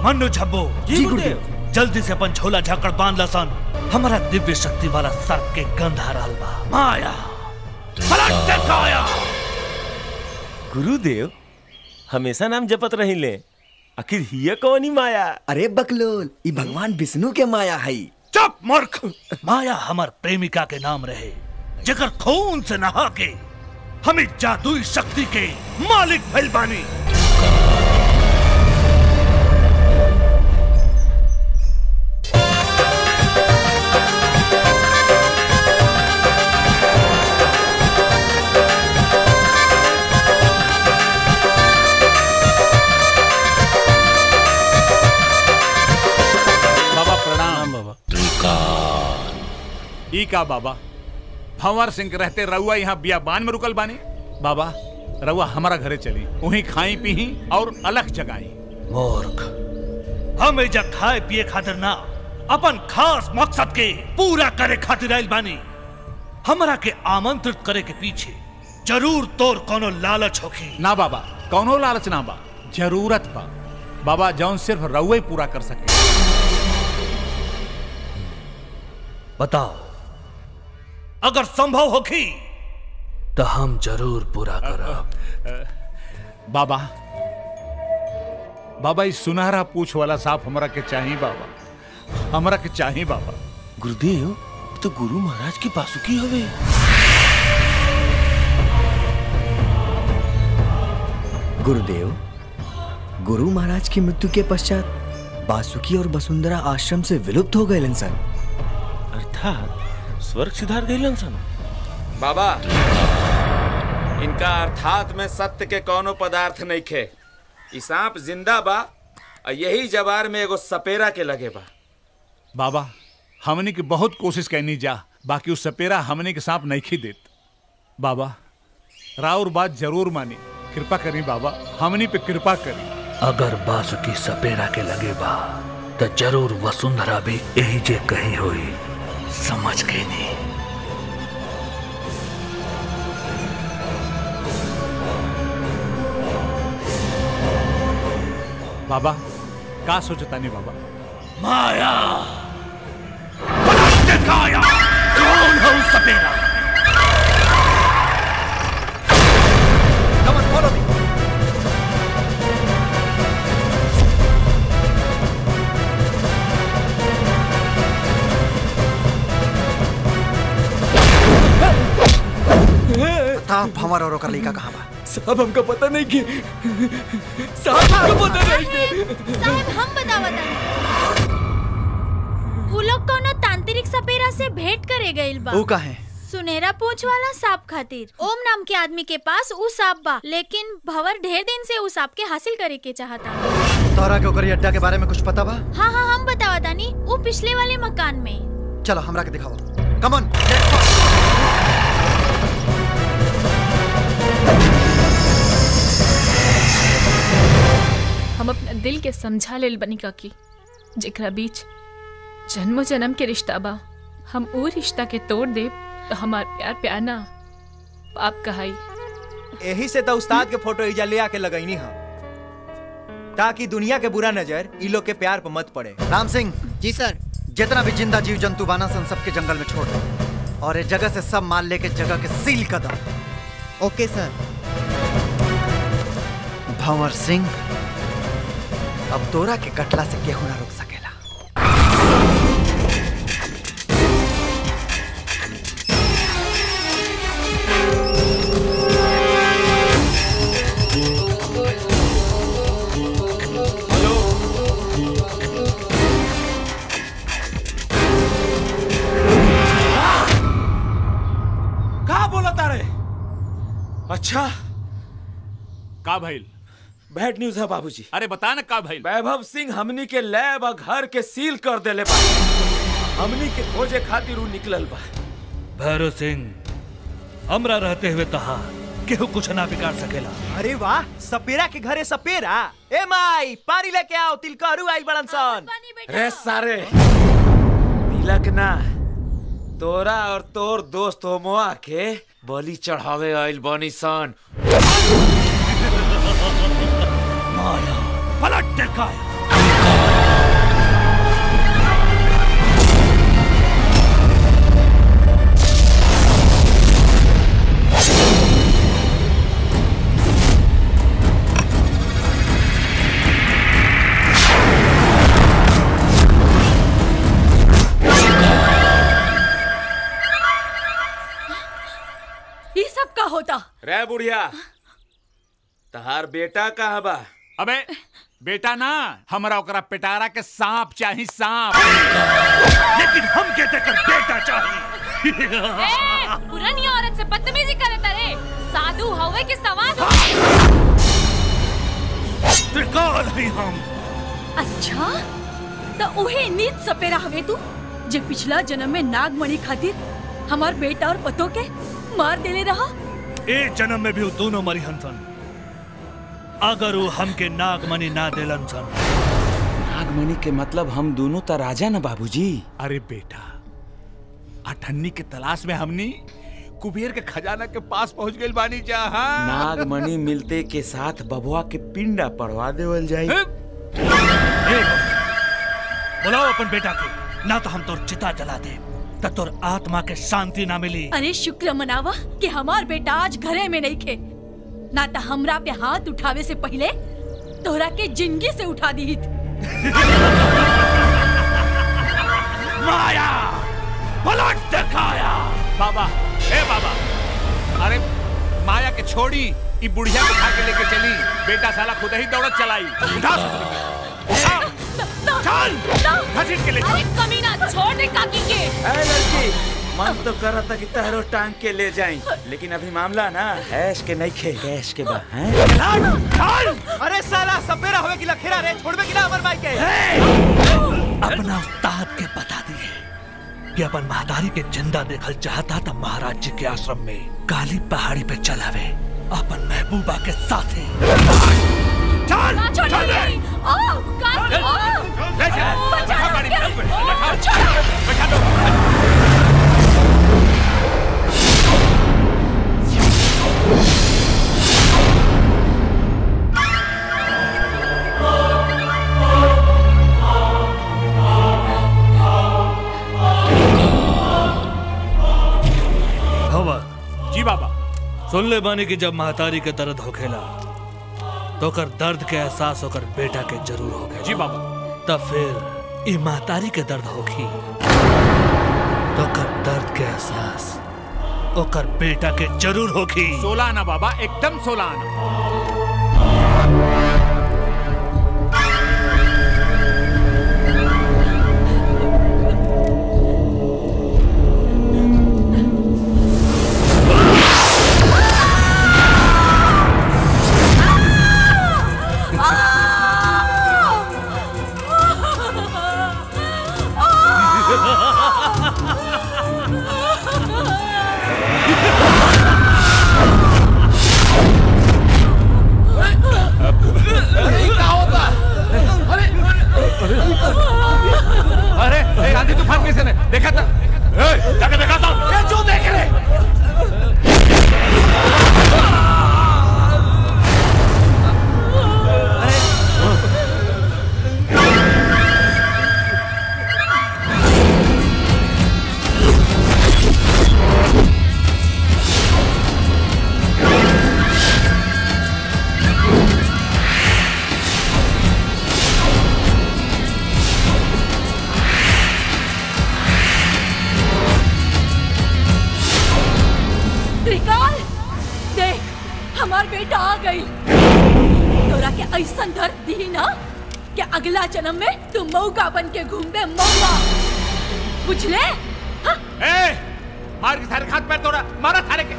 मन्नू झब्बो जी गुरुदेव जल्दी से अपन झोला झाकड़ बांध लसन हमारा दिव्य शक्ति वाला सर्प के गंध आ रहल बा। माया काया गुरुदेव हमेशा नाम जपत रहिले आखिर हिय कौनी माया। अरे बकलोल ये भगवान विष्णु के माया है। चुप मूर्ख माया हमार प्रेमिका के नाम रहे जगर खून से नहा के हमें जादुई शक्ति के मालिक भइल बानी। ई का बाबा भंवर सिंह रहते रउआ यहाँ बियाबान में रुकल बानी। बाबा रउआ हमारा घरे चली, वहीं खाई पी और अलग जगाई। मूर्ख, हम एजा खाए पिए खातिर ना, अपन खास मकसद के पूरा करे खातिर आइल बानी। हमरा के आमंत्रित करे के पीछे जरूर तोर कोनो लालच होखी। ना बाबा, कोनो लालच ना बा, जरूरत बा बाबा, जौन सिर्फ रउआ ही पूरा कर सके। बताओ, अगर संभव होखी तो हम जरूर पूरा करब। बाबा, बाबा इस सुनहरा पूछ वाला सांप हमरा के चाहिए बाबा, हमरा के चाहिए बाबा। गुरुदेव, तो गुरु महाराज की बासुकी हवे। गुरुदेव, गुरु महाराज की मृत्यु के पश्चात बासुकी और वसुंधरा आश्रम से विलुप्त हो गए सन। अर्थात स्वर्ग सिधार गए सन। बाबा, इनका अर्थात में सत्य के कोनो पदार्थ नहीं खे। ई सांप जिंदा बा, यही जवार में एगो सपेरा के लगे बा। बाबा, हमने की बहुत कोशिश करनी जा, बाकी उस सपेरा हमने के सांप नहीं खी देत। बाबा, राउर बात जरूर मानी, कृपा करी बाबा, हमनी पे कृपा करी। अगर बासुकी सपेरा के लगे बा तो जरूर वसुंधरा भी यही जे कही होई, समझ गई नहीं। बाबा, का सोचता नहीं बाबा? माया, काया, कौन है उस सपेरा? Come on, follow me. Pratap, हमारा और ओकर लड़का कहाँ बा? साहब हमका पता नहीं कि साहब हमका पता नहीं कि साहब हम बतावत उ लोग कोनो तांत्रिक सपेरा से भेंट करे गइल बा। वो का है? सुनहरा पूंछ वाला सांप खातिर ओम नाम के आदमी के पास उ सांप बा, लेकिन भंवर ढेर दिन से उ सांप के हासिल करे के चाहता। तोहरा के ओकर अड्डा के बारे में कुछ पता बा? हाँ हाँ हम बतावतानी, उ पिछले वाले मकान में। चलो हमरा के दिखाओ। Come on. हम अपना दिल के समझा लेल बनी काकी, जेकरा बीच जन्मों जन्म के रिश्ता बा। हम वो रिश्ता के तोड़ दे तो हमार प्यार प्यार ना पाप कहाई। यही से तो उस्ताद के फोटो इजा ले आके लगैनी हम, ताकि दुनिया के बुरा नजर इ लोग के प्यार पर मत पड़े। राम सिंह जी सर, जितना भी जिंदा जीव जंतु बाना सन सबके जंगल में छोड़ दो और इस जगह से सब माल लेके जगह के सील कर दो। ओके सर। भंवर सिंह, अब तोरा के कटला से केहू ना रोक सकेला। का बोला तारे? अच्छा, का भइल? बैड न्यूज है बाबूजी। अरे बता ना का भइल? वैभव सिंह हमनी के लैब और घर के सील कर देले बा। हमनी के खोजे खातिर उ निकलल बा। भैरव सिंह, हमरा रहते हुए कहा केहू कुछ ना बिगाड़ सकेला। अरे वाह, सपेरा के घरे सपेरा। ए माई, पानी लेके आओ, तिलकहरू आई बड़न सन। रे सारे, तिलक ना, तोरा और तोर दोस्त होमवा के बलि चढ़ावे आइल बनी सन। माया, पलट दे काया। ये सब का होता? रे बुढ़िया, तहार बेटा कहाँ बा? अबे बेटा ना, हमरा ओकरा पिटारा के सांप चाहिए, सांप। लेकिन हम कहते कर बेटा चाहिए। पुरानी औरत से बदतमीजी करे तरे, साधु हवे के सवाद। त्रिकाल ही हम। अच्छा, तो उहे नीच सपेरा हवे तू, जे पिछला जन्म में नागमणि खातिर हमार बेटा और पतो के मार देले रहा। ए जन्म में भी वो दोनों मरी हंसन अगर वो हमके नागमणि ना दिलन सन। नागमणि के मतलब हम दोनों तो राजा ना बाबूजी। अरे बेटा, अठन्नी के तलाश में हमनी कुबेर के खजाना के पास पहुंच गए बानी जहां नागमणि मिलते के साथ बबुआ के पिंडा पड़वा देवल जाई। बुलाओ अपन बेटा के, ना तो हम तोर चिता जला दे तो तोर आत्मा के शांति ना मिली। अरे शुक्र मनावा कि हमार बेटा आज घरे में नहीं खे, ना तो हमरा पे हाथ उठावे से पहले तोहरा के जिंदगी से उठा दी। माया पलट दिखाया। बाबा, ए बाबा, अरे माया के छोड़ी, ई बुढ़िया को उठा के लेके चली। बेटा साला खुद ही दौड़त चलाई। चल, घसीट के ले चल। अरे कमीना, छोड़ दे काकी के। ए लड़की, मन तो कर था कि तहरो टांग के ले जाई, लेकिन अभी मामला ना ऐश के नहीं खे, गैस के बा हैं। अरे साला सपेरा होवे कि लखेरा रे, छोड़बे कि ना अमर भाई के। अपना उस्ताद के बता दिए कि अपन महादारी के जिंदा देखल चाहता था महाराज जी के आश्रम में काली पहाड़ी पे चलावे अपन महबूबा के साथ। चल चल जी बाबा। सुन ले बानी कि जब महतारी के दर्द होखेला तो कर दर्द के एहसास होकर बेटा के जरूर होखेला। जी बाबा। तब फिर ई महतारी के दर्द होखी तो कर दर्द के एहसास ओकर बेटा के जरूर होखी। 16 आना बाबा, एकदम 16 आना। अरे आंधी तूफान कैसे ने देखा था? जाके देखा था? ये जो देख रहे बेटा आ गई। तोरा के ऐसा दर्द दी ना कि अगला जन्म में तू मौका बन के घूमबे मौका, बुझले? मार के सारे हाथ पैर तोड़ा, मारा सारे के।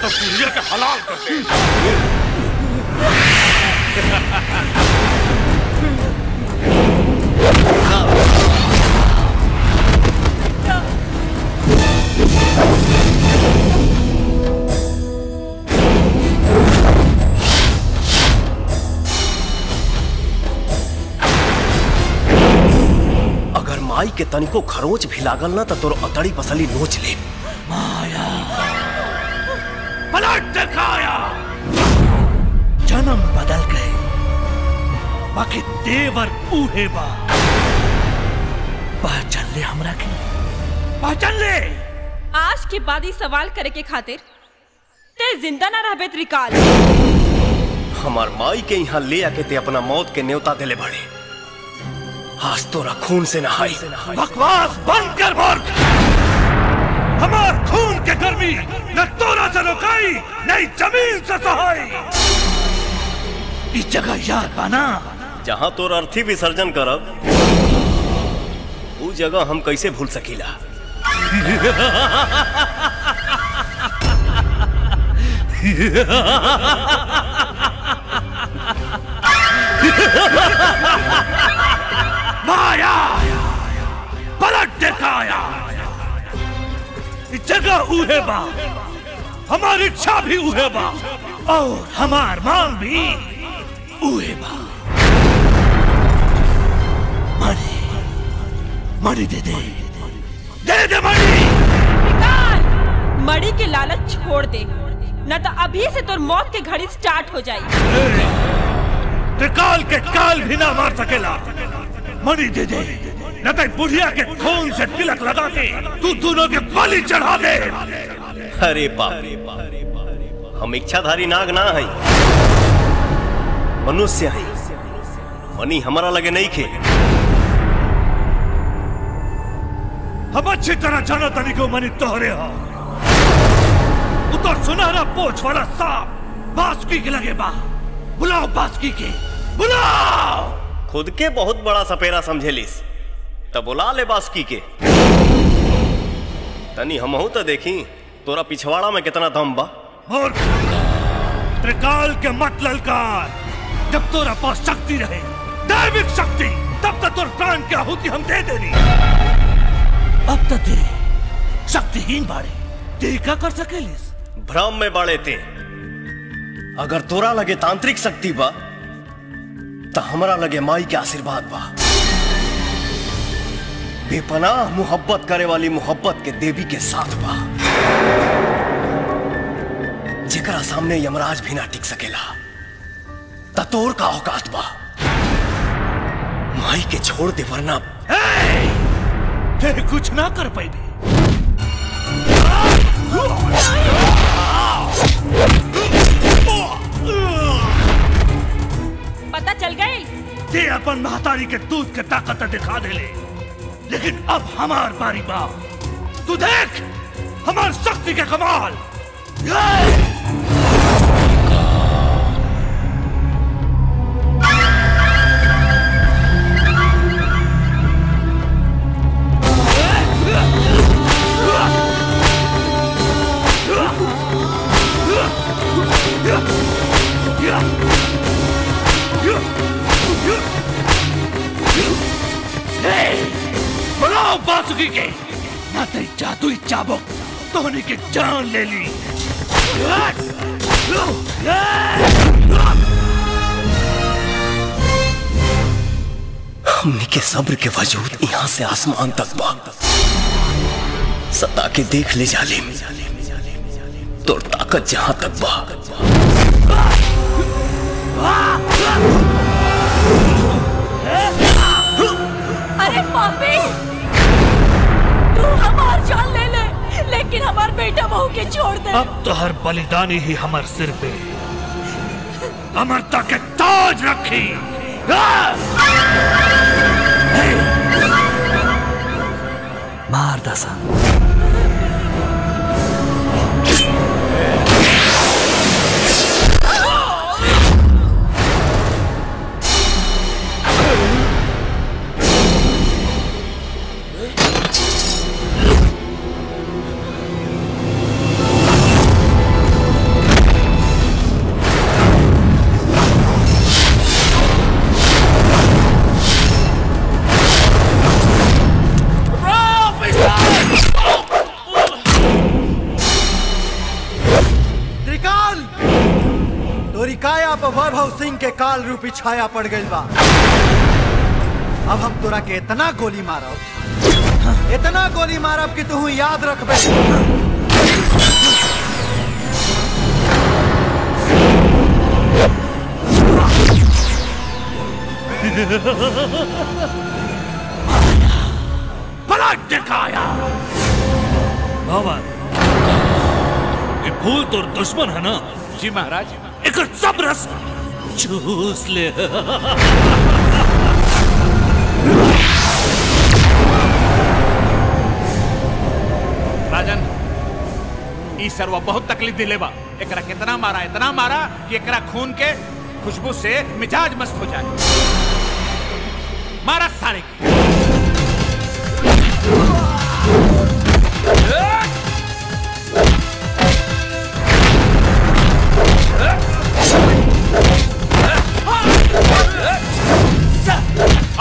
पूरिया के हलाल कर दे। अगर माई के तनिको खरोच भी लागल ना तो तोर अतड़ी पसली नोच ले। माया पलट दिखाया, जन्म बदल गए, बाकी देवर बूढ़े बा। पहचान ले हमरा के, पहचान ले। आज के बाद ही सवाल करे के खातिर ते जिंदा ना रहबे त्रिकाल। हमार माई के यहाँ ले आके ते अपना मौत के न्योता देले बड़े, आज तोरा खून से नहाई। बकवास बंद कर मूर्ख। हमार खून के गर्मी न तोरा से रोकाई नहीं जमीन से सहाई। इस जगह याद पाना जहाँ तोर अर्थी विसर्जन करब वो जगह हम कैसे भूल सकीला। माया पलट दिखाया इस जगह उहे बा, हमारी इच्छा भी उहे बा और हमार मांग भी उहे बा। मणि दे दे, दे दे मणि। निकाल मणि के लालच छोड़ दे, न तो अभी से तोर मौत के घड़ी स्टार्ट हो जाई। त्रिकाल के काल भी ना मार सकेला। मणि दे दे, न तो बुढ़िया के खून से तिलक लगा के तू दोनों के बलि चढ़ा दे। अरे बाप, हम इच्छाधारी नाग ना है, मनुष्य है। मणि हमारा लगे नहीं खे। हम अच्छी तरह जाना तनी को मणि तोहरे हो। उतर सुनहरा पोछ वाला सांप बासुकी के लगे बा। बुलाओ बासुकी के, बुलाओ। खुद के बहुत बड़ा सपेरा समझेलिस तब बुला ले बासुकी के। तनी हमहू तो देखी तोरा पिछवाड़ा में कितना दम बा। और त्रिकाल के मत ललकार। जब तोरा पास शक्ति रहे, दैविक शक्ति, तब तक तोर प्राण की आहुति हम दे देनी। अब तक दे शक्तिहीन बाड़े, ते क्या कर सकेलिस? भ्रम में बाड़े ते। अगर तोरा लगे तांत्रिक शक्ति बा तो हमरा लगे माई के आशीर्वाद बा। बेपनाह मोहब्बत करे वाली मोहब्बत के देवी के साथ बा, जेकरा सामने यमराज भी ना टिक सकेला। ततोर का औकात बा, माई के छोड़ दे वरना ते कुछ ना कर पाई। पता चल गई? ते अपन महतारी के दूध के ताकत दिखा दे ले, लेकिन अब हमार बारी बा। तू देख हमार शक्ति के कमाल। बनाओ बासुकी के, ना तेरी जादुई चाबुक तोहनी की जान ले ली। हमने के सब्र के वजूद यहाँ से आसमान तक बा। सता के देख ले जालिम, तो ताकत जहां तक बा। अरे पापी, तू हमार जान ले ले, लेकिन हमार बेटा बहू के छोड़ दे। अब तो हर बलिदानी ही हमार सिर पे अमरता के ताज रखी। मार दसा। वैभव सिंह के काल रूपी छाया पड़ गई बा। अब हम तोरा के इतना गोली मारब, इतना गोली मारब कि तू याद रखबे। पलट दिखाया। ये फूल तो दुश्मन है ना? जी महाराज। एक सब रस चूस ले। राजन ई सरवा बहुत तकलीफ दिले बा। एकरा कितना मारा कि एकरा खून के खुशबू से मिजाज मस्त हो जाए। मारा सारे की।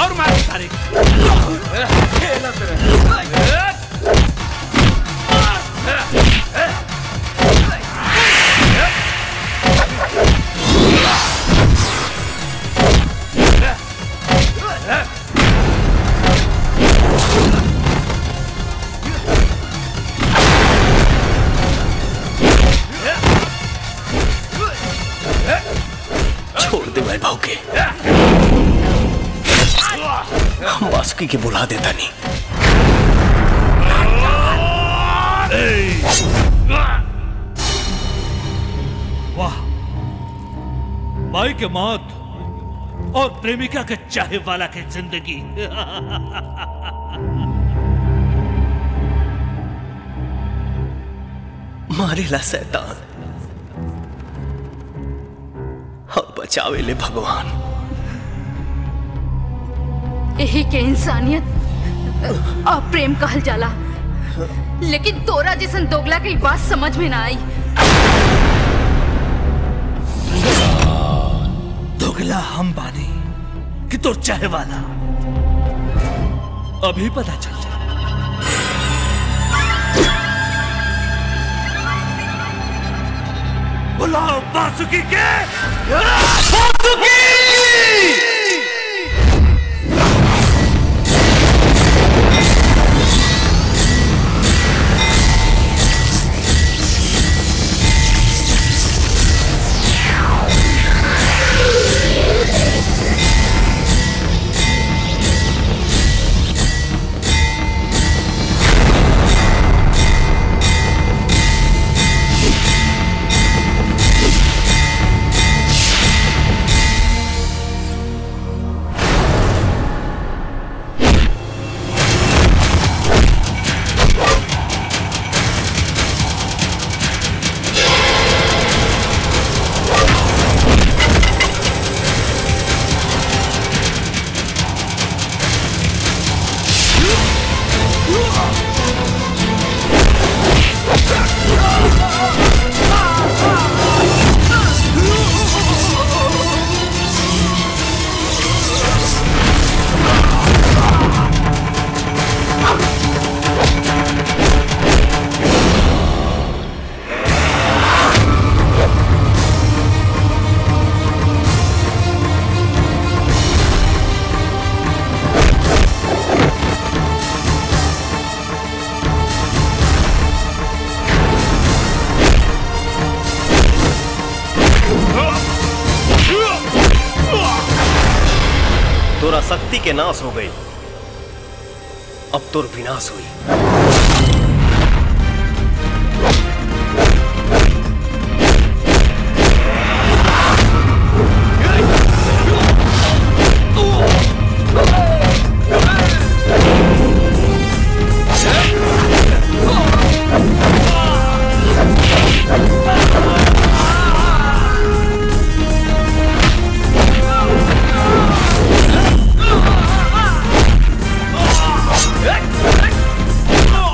और मारा सारे की। छोड़ दे वैभव के, हम वासुकी के बुला देता नहीं। वाह, माई के मौत और प्रेमिका के चाहे वाला की जिंदगी। मारेला शैतान और बचावे ले भगवान। यही के इंसानियत और प्रेम कहल जाला, लेकिन तोरा जैसन दोगला के बात समझ में ना आई। दोगला हम बानी कि तोर चाहे वाला, अभी पता चल जाए। बुलाओ वासुकी के। वासुकी! तोरा शक्ति के नाश हो गई, अब तोर विनाश हुई। Oh!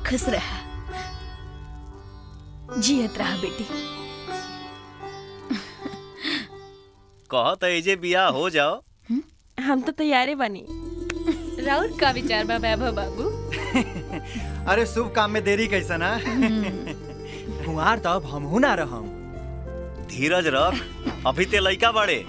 खुश रह, जियत रहा बेटी। कहत एजे बियाह हो जाओ। हम तो तैयारे बनी। राउत का विचार बा वैभव बाबू? अरे शुभ काम में देरी कैसा ना। कुंवार तो अब हमहू ना रहम। धीरज रख, अभी ते लइका बड़े।